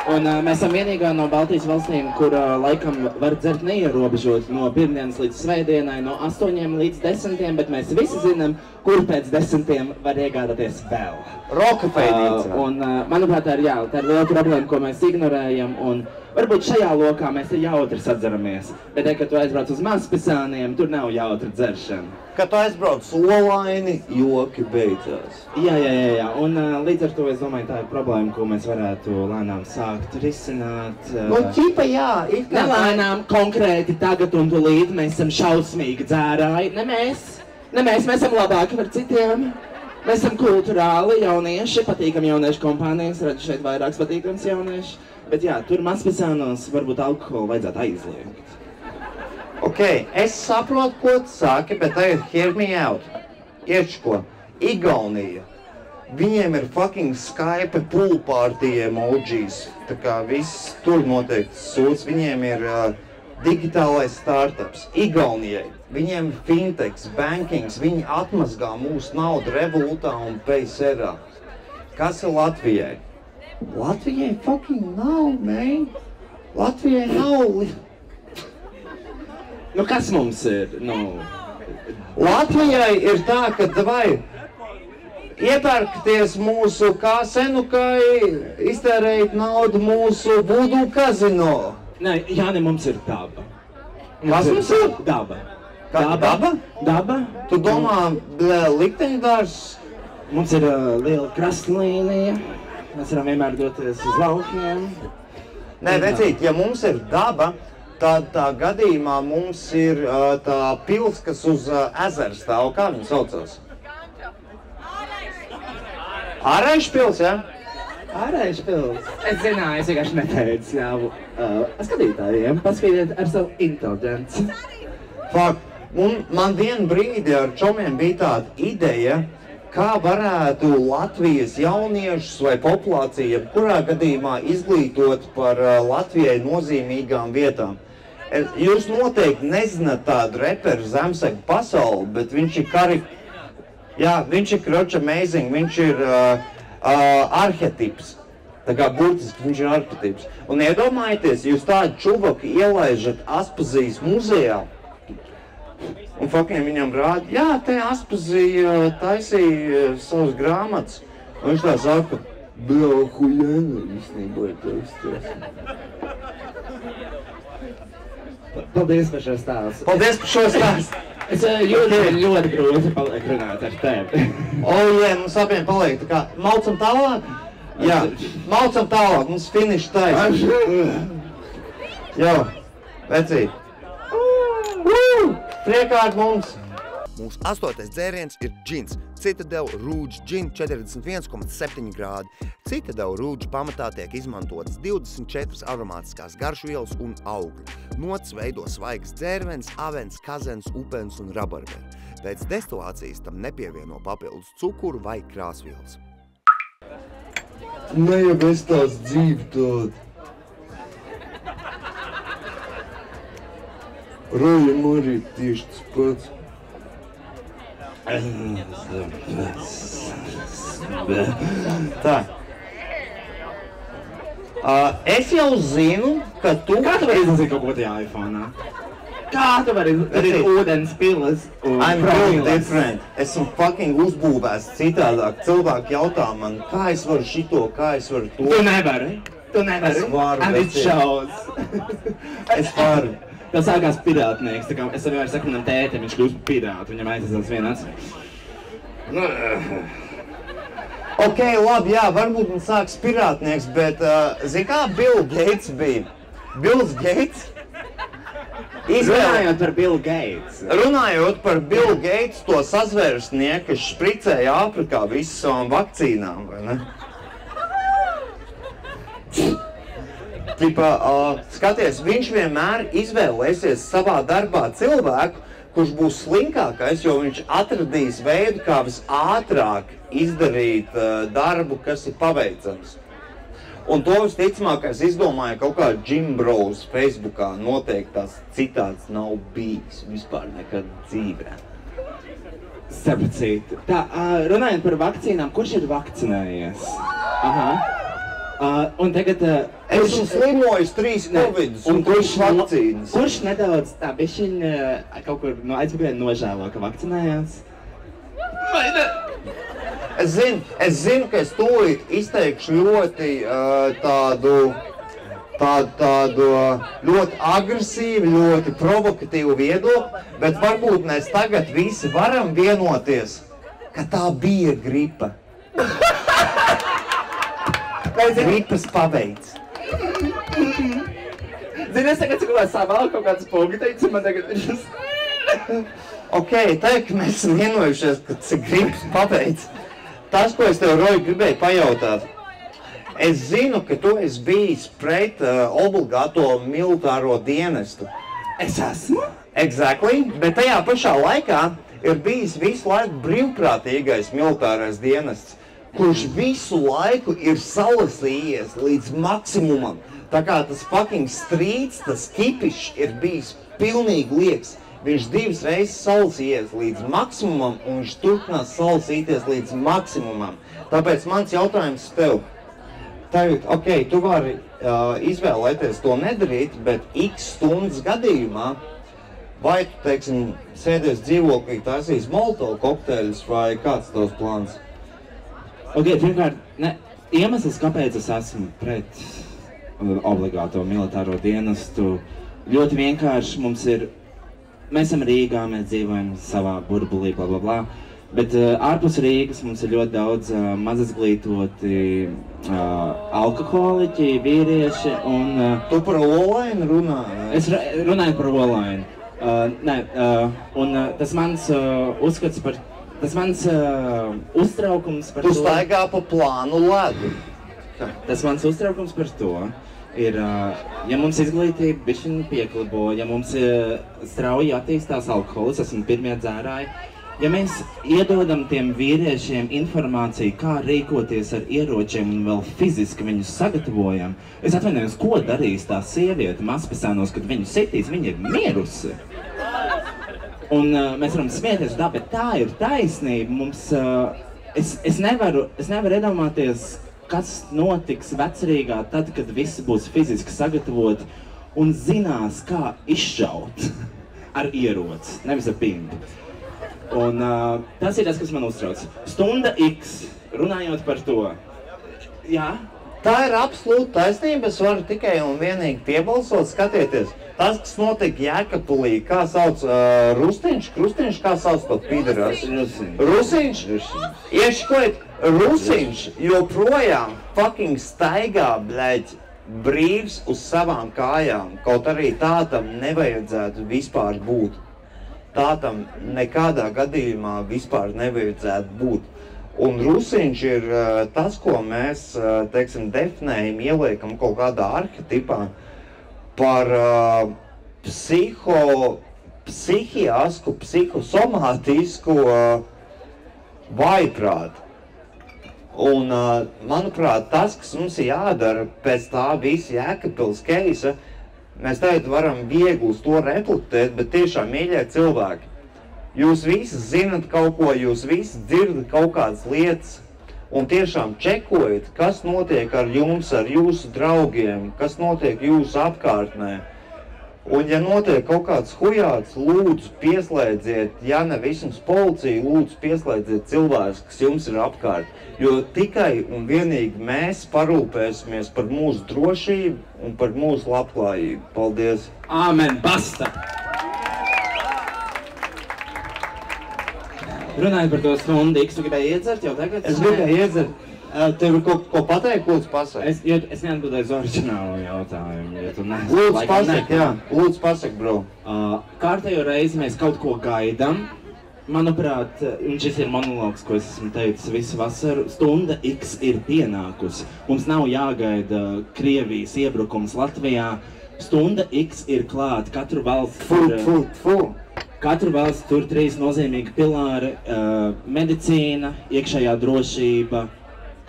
Un mēs esam vienīgā no Baltijas valstīm, kur laikam var dzert neierobežot no pirmdienas līdz svētdienai, no 8 līdz 10, bet mēs visi zinām, kur pēc 10 var iegādāties vēl. Rokafēnīca. Un manuprāt, tā ir liela problēma, ko mēs ignorējam, un varbūt šajā lokā mēs ir jautri sadzeramies, bet, kad tu aizbrauc uz Mazpesāniem, tur nav jautri dzeršana. Kad tu aizbrauc Olaini, joki beidzās. Jā, un līdz ar to es domāju, tā ir problēma, ko mēs varētu lēnām sākt risināt. Ķipa, jā, Ne lēnām, konkrēti tagad un tūlīt mēs esam šausmīgi dzērāji. Ne mēs esam labāki par citiem. Mēs esam kulturāli jaunieši, patīkami jauniešu kompānijas, redzu šeit vairāks patīkams jaunieši. Bet jā, tur Mazpesānos varbūt alkoholu vajadzētu aizliegt. Ok, es saprotu, ko tu saki, bet tagad hear me out. Iečko, Igaunija. Viņiem ir fucking Skype pool party emojis. Tā kā viss tur noteikti sūds. Viņiem ir digitālais startups. Igaunijai. Viņiem ir fintechs, bankings. Viņi atmazgā mūsu naudu Revolutā un Payserā. Kas ir Latvijai? Latvijai fucking nav, man. Latvijai nav. Kas mums ir? Latvijai ir tā, ka davai iepērkties mūsu kā senukai, iztērēt naudu mūsu Voodoo kazino. Nē, Jāni, mums ir daba. Kas mums ir? Daba. Daba? Daba. Tu domā, likteņdārs? Mums ir liela krastlīnija. Mēs varam vienmēr doties uz laukiem. Nē, vecīt, ja mums ir daba, tad tā gadījumā mums ir tā pils, kas uz ezera stāv. Kā viņa saucās? Ārēšu pils, jā? Ārēšu pils. Es zināju, es vienkārši neteicu ļāvu skatītājiem paskatīties ar savu inteligenci. Fakt, man vienu brīdi ar čomiem bija tāda ideja, kā varētu Latvijas jauniešus vai populāciju, kurā gadījumā izglītot par Latvijai nozīmīgām vietām. Jūs noteikti nezināt tādu reperu Zemsegu pasauli, bet viņš ir viņš ir kroč amazing, viņš ir arhetips. Tā kā burtiski viņš ir arhetips. Un iedomājieties, jūs tādu čuvaku ielaižat Aspazijas muzejā, un fucking viņam rāda, jā, te Aspazija taisīja savas grāmatas. Un viņš tā saka, bļau, hujena, īstenībā ir tev. Paldies par šo stāstu. Paldies par šo stāstu. Es ļoti grūti paliek runāt ar tevi. Jā, mums abiem paliek tā kā, maucam tālāk? Jā, maucam tālāk, mums finish taisa. Jā, vecīt. Priekārt mums. Mūsu 8. dzēriens ir džins. Citadel Rouge Gin 41,7 grādi. Citadel Rouge pamatā tiek izmantotas 24 aromātiskās garšvielas un augļi. Nots veido svaigas dzērvenes, avens, kazens, upens un rabarberi. Pēc destilācijas tam nepievieno papildus cukuru vai krāsvielas. Ne jau es tās dzīvi tādu. Rojam arī tieši tas pats. Tā. Es jau zinu, ka tu... Kā tu vari izlasīt kaut ko tajā iPhone'ā? Kā tu vari izlasīt ūdens pilas un I'm very different. Esmu fucking uzbūvēts citādāk. Cilvēki jautā man, kā es varu šito, kā es varu to. Tu nevari. Es varu, And it shows. Es varu. Tev sākās pirātnieks, tā kā es vienmēr saku manam tētim, viņš kļūst par pirātu, viņam aizsasās vienāds. Ok, labi, jā, varbūt man sāks pirātnieks, bet, zini kā Bill Gates bija? Bills Gates? Runājot par Bill Gates. Runājot par Bill Gates, to sazvērsnieku, kas špricēja Āfrikā visu savām vakcīnām, vai ne? Skaties, viņš vienmēr izvēlēsies savā darbā cilvēku, kurš būs slinkākais, jo viņš atradīs veidu, kā visātrāk izdarīt darbu, kas ir paveicams. Un to visticamākais izdomāja kaut kā Jim Bros Facebookā. Noteikti tās citāds nav bijis vispār nekad dzīvē. Sapracīt. Tā, runājot par vakcīnām, kurš ir vakcinējies? Aha. Un tagad... Esmu slimojis 3 covidus un kurš vakcīnas. Kurš nedaudz tā bišķiņ kaut kur aizpakaļ nožēlo, ka vakcinējās? Vai ne? Es zinu, ka es tūlīt izteikšu ļoti tādu ļoti agresīvu, ļoti provokatīvu viedokli, bet varbūt mēs tagad visi varam vienoties, ka tā bija gripa. Gripas paveic. Zini, es tagad kaut kā savēlu kaut kādas pogateicis, un man tagad viņš... Ok, tagad mēs esam vienojušies, ka tas ir gripas paveic. Tas, ko es tev, Roji, gribēju pajautāt. Es zinu, ka tu esi bijis pret obligāto militāro dienestu. Es esmu? Exactly, bet tajā pašā laikā ir bijis visu laiku brīvprātīgais militārais dienests, kurš visu laiku ir salasījies līdz maksimumam. Tā kā tas fucking strīds, tas kipišs ir bijis pilnīgi lieks. Viņš 2 reizes salasījies līdz maksimumam, un viņš turpinās salasīties līdz maksimumam. Tāpēc mans jautājums tev. Tagad, ok, tu vari izvēlēties to nedarīt, bet x stundas gadījumā, vai tu, teiksim, sēdies dzīvoklī, taisīs Molotov kokteļus, vai kāds tavs plāns? Ok, pirmkārt, iemesls, kāpēc es esmu pret obligāto militāro dienestu, ļoti vienkārši mēs esam Rīgā, mēs dzīvojam savā burbulī, blablabla, bet ārpus Rīgas mums ir ļoti daudz mazizglītoti alkoholiķi, vīrieši un... Tu par olainu runā? Es runāju par olainu. Un tas mans uzskats par... Tas mans uztraukums par to... Tu staigā pa plānu ledu. Tas mans uztraukums par to ir, ja mums izglītība bišķiņ pieklibo, ja mums strauji attīstās alkoholis, esmu pirmie dzērāji, ja mēs iedodam tiem vīriešiem informāciju, kā rīkoties ar ieročiem un vēl fiziski viņus sagatavojam, es atvainojos, ko darīs tā sieviete mazpasēnos, kad viņu sitīs, viņa ir mirusi. Un mēs varam smieties, bet tā ir taisnība. Mums, es nevaru iedomāties, kas notiks Vecrīgā tad, kad visi būs fiziski sagatavoti un zinās, kā izšaut ar ieroci, nevis ar pimpu. Un tas ir tas, kas man uztrauc. Stunda X, runājot par to. Jā? Tā ir absolūta taisnība, es varu tikai un vienīgi piebalsot, skatieties. Tas, kas notika Jēkabpilī, kā sauc Rustiņš, Krustiņš, kā sauc to pīderas? Rusiņš? Ieškojiet, Rusiņš joprojām fucking staigā, bļaļ, brīvs uz savām kājām, kaut arī tā tam nevajadzētu vispār būt. Tā tam nekādā gadījumā vispār nevajadzētu būt. Un Rusiņš ir tas, ko mēs, teiksim, definējam, ieliekam kaut kādā arhetipā par psihiasku, psihosomātisku vājprātu. Un, manuprāt, tas, kas mums ir jādara pēc tā visa Jēkabpils keisa, mēs tagad varam viegli uz to reflektēt, bet tiešām, mīļie cilvēki, jūs visi zinat kaut ko, jūs visi dzirdat kaut kādas lietas un tiešām čekojiet, kas notiek ar jums, ar jūsu draugiem, kas notiek jūsu apkārtnē. Un, ja notiek kaut kāds hujāts, lūdzu pieslēdziet, ja ne visums policiju, lūdzu pieslēdziet cilvēkus, kas jums ir apkārt. Jo tikai un vienīgi mēs parūpēsimies par mūsu drošību un par mūsu labklājību. Paldies! Āmen, basta! Runājot par to stundu X, tu gribēji iedzert jau tagad? Es gribēju iedzert. Tev ir kaut ko pateikt, lūdzu pasaka. Es neatbildēju uz oriģinālu jautājumu, ja tu neesi. Lūdzu pasaka, jā. Lūdzu pasaka, bro. Kārtējo reizi mēs kaut ko gaidam, Manuprāt, un šis ir monologs, ko es esmu teicis visu vasaru, stunda X ir pienākusi. Mums nav jāgaida Krievijas iebrukums Latvijā. Stunda X ir klāt, katru valsts tur 3 nozīmīgi pilāri - medicīna, iekšējā drošība,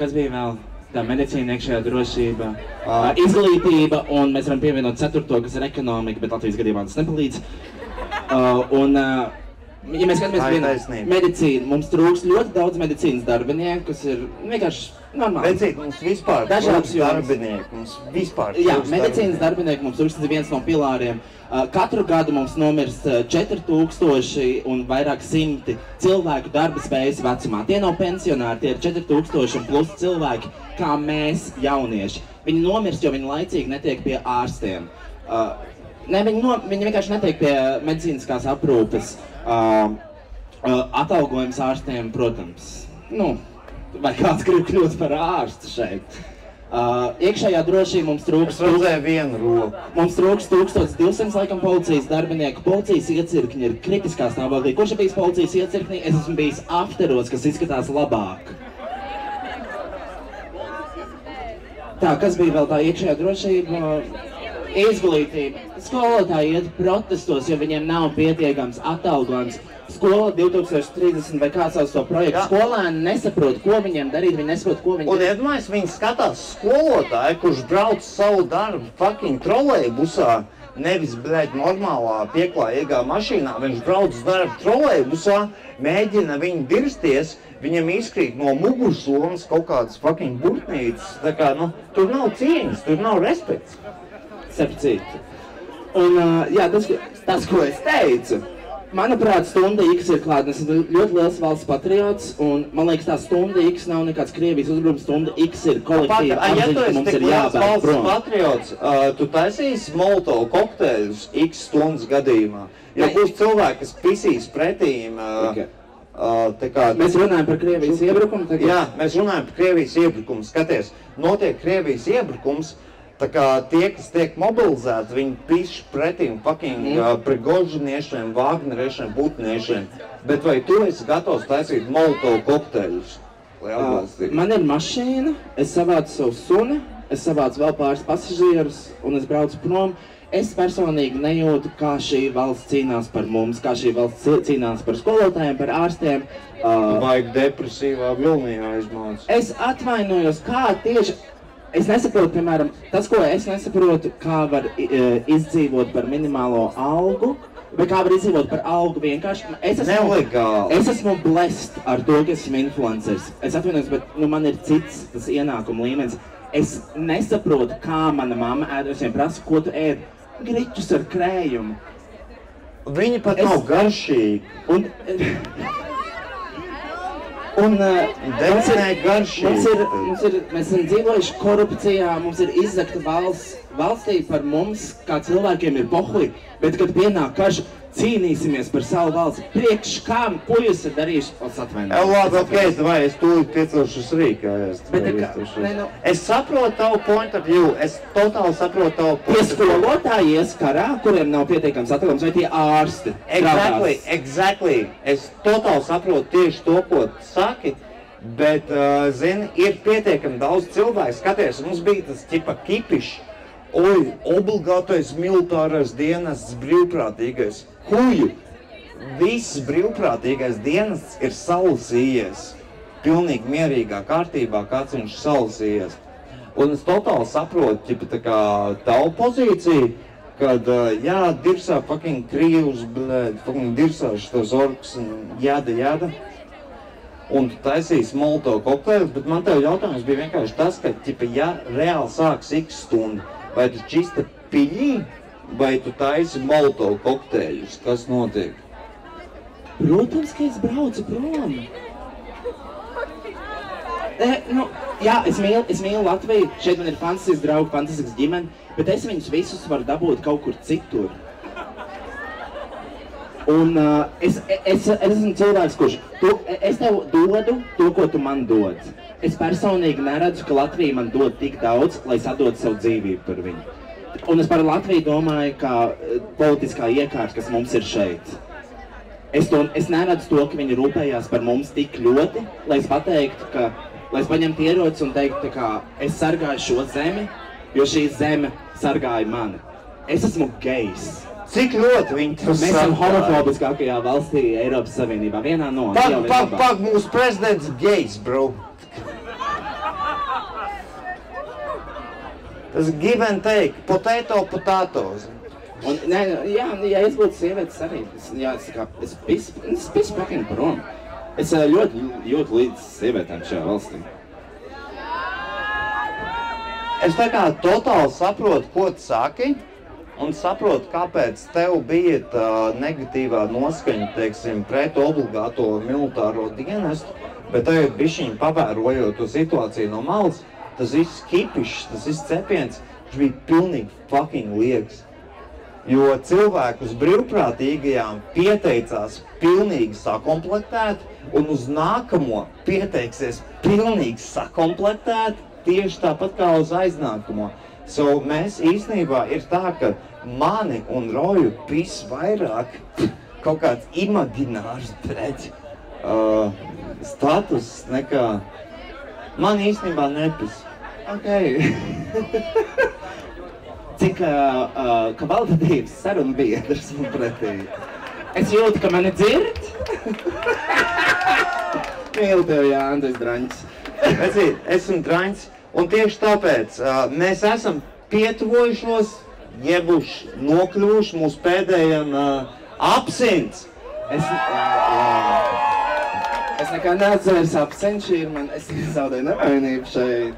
kas bija vēl? Tā medicīna, iekšējā drošība, izglītība, un mēs varam pievienot 4. kas ir ekonomika, bet Latvijas gadījumā tas nepalīdz. Ja mēs skatāmies medicīnu, mums trūks ļoti daudz medicīnas darbinieku, kas ir vienkārši normāli. Medicīna mums vispār trūks darbinieku, mums vispār trūks. Jā, medicīnas darbinieku mums trūks, tas ir viens no pilāriem. Katru gadu mums nomirst 4000 un vairāk simti cilvēku darba spējas vecumā. Tie nav pensionāri, tie ir 4000 un plus cilvēki, kā mēs, jaunieši. Viņi nomirst, jo viņi laicīgi netiek pie ārstiem. Viņi vienkārši netiek pie medicīniskās aprūpes. Atalgojums ārstiem, protams, vai kāds grib kļūt par ārstu šeit. Iekšējā drošība mums trūks. Es redzēju vienu roku. Mums trūks 1200 laikam policijas darbinieku. Policijas iecirkņi ir kritiskā stāvoklī. Kurš ir bijis policijas iecirknī? Es esmu bijis afteros, kas izskatās labāk. Tā, kas bija vēl tā iekšējā drošība? Izglītība. Skolotāji iet protestos, jo viņiem nav pietiekams atalgojums. Skola 2030 vai kāds savs to projektu. Skolēni nesaprot, ko viņiem darīt, viņi nesaprot, ko viņi darīt. Un iedomājies, viņi skatās skolotāju, kurš brauc savu darbu fucking trolejbusā, nevis, normālā pieklājīgā mašīnā. Viņš brauc uz darbu trolejbusā, mēģina viņu dirsties, viņam izkrīt no mugursomas kaut kādas fucking burtnītes. Tā kā, tur nav cieņas, tur nav respekts. Un, jā, tas, ko es teicu, manuprāt, stunda X ir klāt. Es esmu ļoti liels valsts patriots, un man liekas, tā stunda X nav nekāds Krievijas uzbrukums. Stunda X ir kolektīva apziņa, ka mums ir jābēg prom. Patriots, tu taisīsi Molotov kokteļus X stundas gadījumā. Ja būs cilvēki, kas pisīs pretīm, mēs runājam par Krievijas iebrukumu tagad? Jā, mēs runājam par Krievijas iebrukumu. Skaties, notiek Krievijas iebrukums. Tā kā tie, kas tiek mobilizēti, viņi pišķi pretīm fucking Prigožiniešiem, Vāgneriešiem, Putiniešiem. Bet vai tu esi gatavs taisīt Molotov kokteļus? Man ir mašīna, es savācu savu suni, es savācu vēl pāris pasažierus un es braucu prom. Es personīgi nejūtu, kā šī valsts cīnās par mums, kā šī valsts cīnās par skolotājiem, par ārstiem. Vajag depresīvā vilnī aizmauc. Es atvainojos, kā tieši... Es nesaprotu, piemēram, tas, ko es nesaprotu, kā var izdzīvot par minimālo algu, vai kā var izdzīvot par algu vienkārši. Nelegāli. Es esmu blessed ar to, ka esmu influenceris. Es atvainojos, bet man ir cits tas ienākuma līmenis. Es nesaprotu, kā mana mamma ēdosiem prasa, ko tu ēd. Griķus ar krējumu. Viņi pat nav garšīgi. Mēs esam dzīvojuši korupcijā, mums ir izzakta valstī par mums, kā cilvēkiem ir pohuļi, bet, kad pienāk karš, cīnīsimies par savu valsti. Priekš kām, ko jūs esat darījuši? Labi, vai es tūlīt piecelšos rīkājos. Es saprotu tavu point of view, es totāli saprotu tavu point of view. Tie skolotāji ies karā, kuriem nav pietiekams atalgojums, vai tie ārsti? Exactly. Es totāli saprotu tieši to, ko tu saki, bet, zini, ir pietiekami daudz cilvēku. Skaties, mums bija tas ķipa kipišs. Obligātais militārais dienests brīvprātīgais. Huju! Viss brīvprātīgais dienests ir salasījies. Pilnīgi mierīgā kārtībā, kāds viņš salasījies. Un es totāli saprotu, tā kā tavu pozīciju, kad, dirsā fucking krievus, fucking dirsā šitos orkus un jāda. Un tu taisīsi Molotov kokteļus, bet man tev jautājums bija vienkārši tas, ka, reāli sāks X stundu, vai tu čista piļī, vai tu taisi Molotov kokteļus? Kas notiek? Protams, ka es braucu prom. Jā, es mīlu Latviju, šeit man ir fantastisks draugi, fantastisks ģimene, bet es viņus visus varu dabūt kaut kur citur. Un es esmu cilvēks, kurš, es tev dodu to, ko tu man dod. Es personīgi neredzu, ka Latvija man dod tik daudz, lai sadotu savu dzīvību par viņu. Un es par Latviju domāju kā politiskā iekārta, kas mums ir šeit. Es neredzu to, ka viņi rūpējās par mums tik ļoti, lai es pateiktu, ka, lai es paņemtu ieroci un teiktu, ka es sargāju šo zemi, jo šī zeme sargāja mani. Es esmu gejs. Cik ļoti viņi to Mēs esam homofobiskākajā valstī Eiropas Savienībā, vienā no. Pak, mūsu prezidents gejs, bro. Tas give and take, potatoes. Un, ja es būtu sievietes arī, es pisu fucking prom. Es ļoti jūtu līdz sievietēm šajā valstī. Es tā kā totāli saprotu, ko tu saki, un saprotu, kāpēc tev bija tā negatīvā noskaņa, teiksim, pret obligāto militāro dienestu, bet tagad bišķiņi pavērojot to situāciju no malas, tas viss kipišs, tas viss cepiens, viņš bija pilnīgi fucking liekas. Jo cilvēki uz brīvprātīgajām pieteicās pilnīgi sakomplektēt, un uz nākamo pieteiksies pilnīgi sakomplektēt, tieši tāpat kā uz aiznākamo. So mēs īstenībā ir tā, ka mani un Roju pis vairāk kaut kāds imaginārs status nekā man īstenībā nepis. Ok. Cik kvalitatīvs saruna biedrs man pretī. Es jūtu, ka mani dzird. Mīlu tev, Jāni, tu esi draņķis. Esmu draņķis, un tieši tāpēc mēs esam pietuvojušos, jebuši, nokļuvuši mūsu pēdējiem absints. Es nekā neatceros absints, es zaudēju nevainību šeit.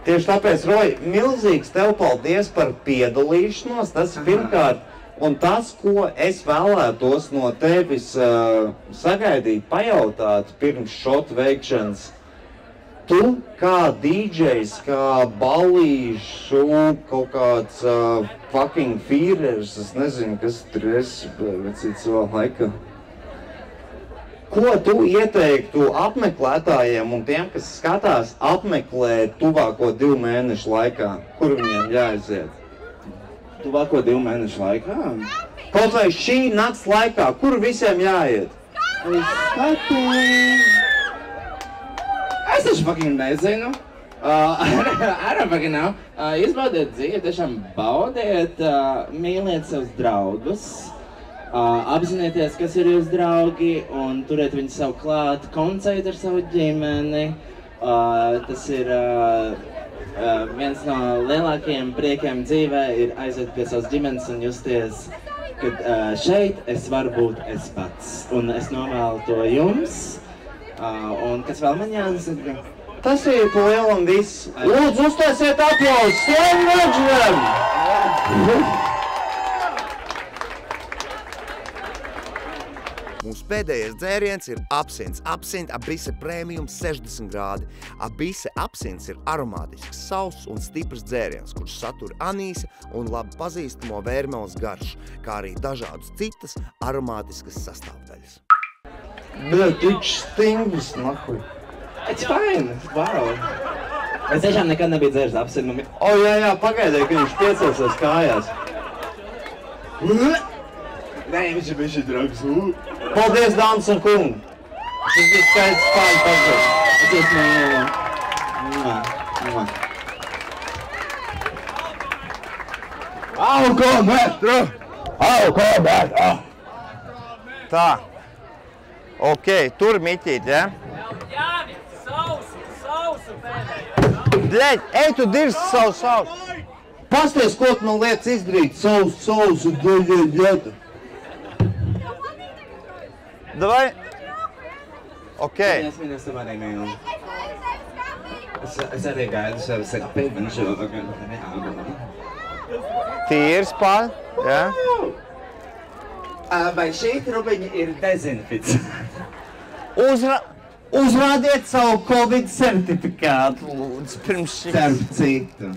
Tieši tāpēc, Roji, milzīgs tev paldies par piedalīšanos, tas pirmkārt, un tas, ko es vēlētos no tevis sagaidīt, pajautāt pirms šotu veikšanas. Tu kā DJs, kā balīšu, kaut kāds fucking fīrers, es nezinu, kas tur esi, bet savā laikā. Ko tu ieteiktu apmeklētājiem un tiem, kas skatās, apmeklēt tuvāko 2 mēnešu laikā? Kur viņiem jāaiziet? Tuvāko 2 mēnešu laikā? Kaut vai šī nakts laikā, kur visiem jāiet? Es taču fucking nezinu. I don't fucking know. Izbaudiet dzīvi, tiešām baudiet, mīliet savus draugus. Apzinieties, kas ir jūsu draugi, un turiet viņus sev klāt, komunicējiet ar savu ģimeni. Tas ir viens no lielākajiem priekiem dzīvē, ir aiziet pie savas ģimenes un justies, kad šeit es varu būt es pats. Un es novēlu to jums. Un kas vēl man jāsaka? Tas ir pa lielam viss. Lūdzu, uztaisiet aplausus Slam Rodžeram! Mūsu pēdējais dzēriens ir absints. Absint Abise Premium 60 grādi. Abise absints ir aromātisks, sauss un stiprs dzēriens, kurš satur anīsa un labi pazīstamo vērmeles garšu, kā arī dažādas citas aromātiskas sastāvdaļas. Bļa, tik stingrs, nahuj. It's fine, wow. Es tiešām nekad nebiju dzēris absintu. Jā, pagaidēju, ka viņš piecelsies kājās. Nē, viņš ir bišķi draugs. Paldies, dāmas un kungi! Tas bija skaists pāri pagaidu. Es esmu Auko metru! Tā. Ok, tur miķīt, ja? Jāni, sausu pēdējā. Bļeļ, ej tu dirzi savu sausu. Pasties, ko tu man lietas izdarīt. Sausu, bļeļ. Davai. Ok. Es viņu savā arī mīlu. Es arī gaidu sev pēc viņš jau tagad. Tīrs pār, jā? Vai šī trubiņa ir dezinficēta? Uzrādiet savu Covid certifikātu, lūdzu, pirms šīs. Starp citu.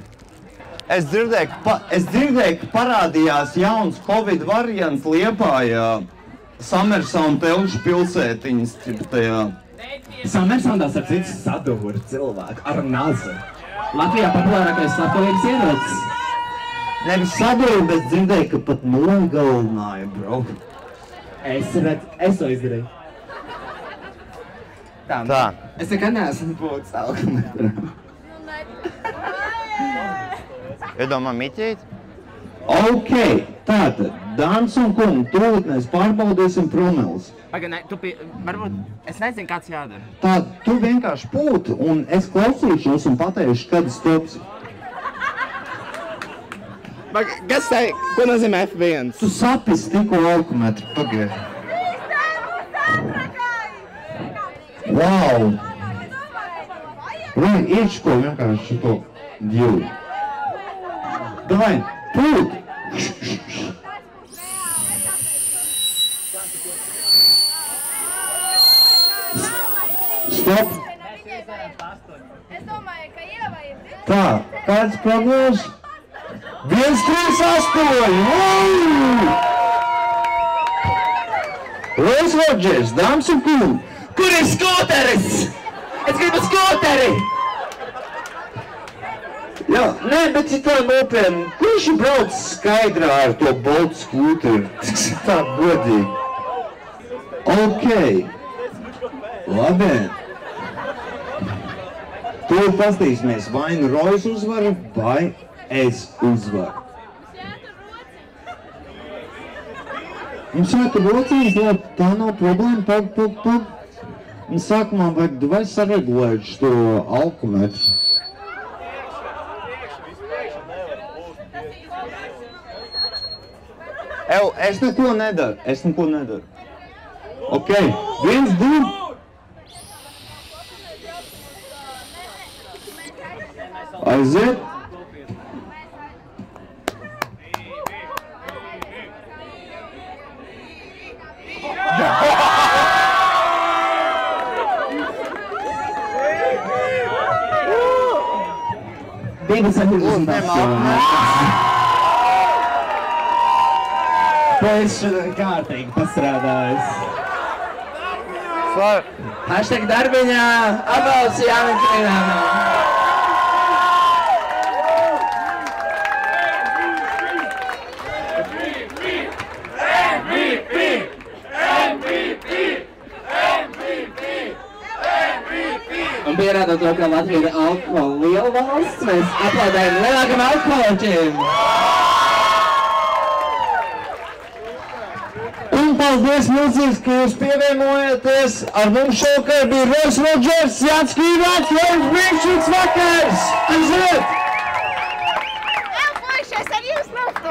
Es dzirdēju, ka parādījās jauns Covid variants Liepājā. Samersauna telšu pilsētiņas tajā. Samersaunā starp citu sadūri cilvēku ar nazi. Latvijā populārākais slepkavības ierocis. Nevis sadūri, bet dzirdēju, ka pat nogalināja, bro. Es to izdarīju. Tā. Es nekad neesmu būtis alkometrā. Iedomā Miķīt? Ok, tātad, dāmas un kungi, tūlīt mēs pārbaudīsim promils. Varbūt es nezinu, kāds jādara. Tātad, tu vienkārši pūti, un es klausīšos un pateikšu, kad stops. Kas tai, ko nozīmē F1? Tu sapis tikko alkometru, pagaidi. Wow! Lai, iečko vienkārši šito view. Davai, pūt! Stop! Es domāju, ka Ieva ir... Tā, kāds prognozes? 1-3-8! Royce Rodgers, dāmas un kungi! Kur ir skūteris? Es gribu skūteri! Jā, nē, bet ir tā nopietni. Kurš ir braucis skaidrā ar to Bolt skūteri? Tā godīgi. Ok. Labi. Tūlīt pastīsimies, vai nu Royce uzvara, vai es uzvaru. Jums jātur rociņas, lai tā nav problēma, pag. Un sākumā vajag saregulēt šo alkometru. Es neko nedaru. Ok, 1, 2. Aiziet. Es šodien kārtīgi pastrādājis. Hashtag darbiņā, aplausi Jānim Krīnānam. Un pierādot to, ka Latvija ir alkohola liela valsts, mēs aplaudējam lielākam alkoholiķiem. Un paldies milzīgs, ka jūs pievienojaties. Ar mums šovakar bija Royce Rodgers, Jānis Krīvāts, Lauris Brīkšķīts vakars. Aiziet! Elpojušies ar jūs lūgtu!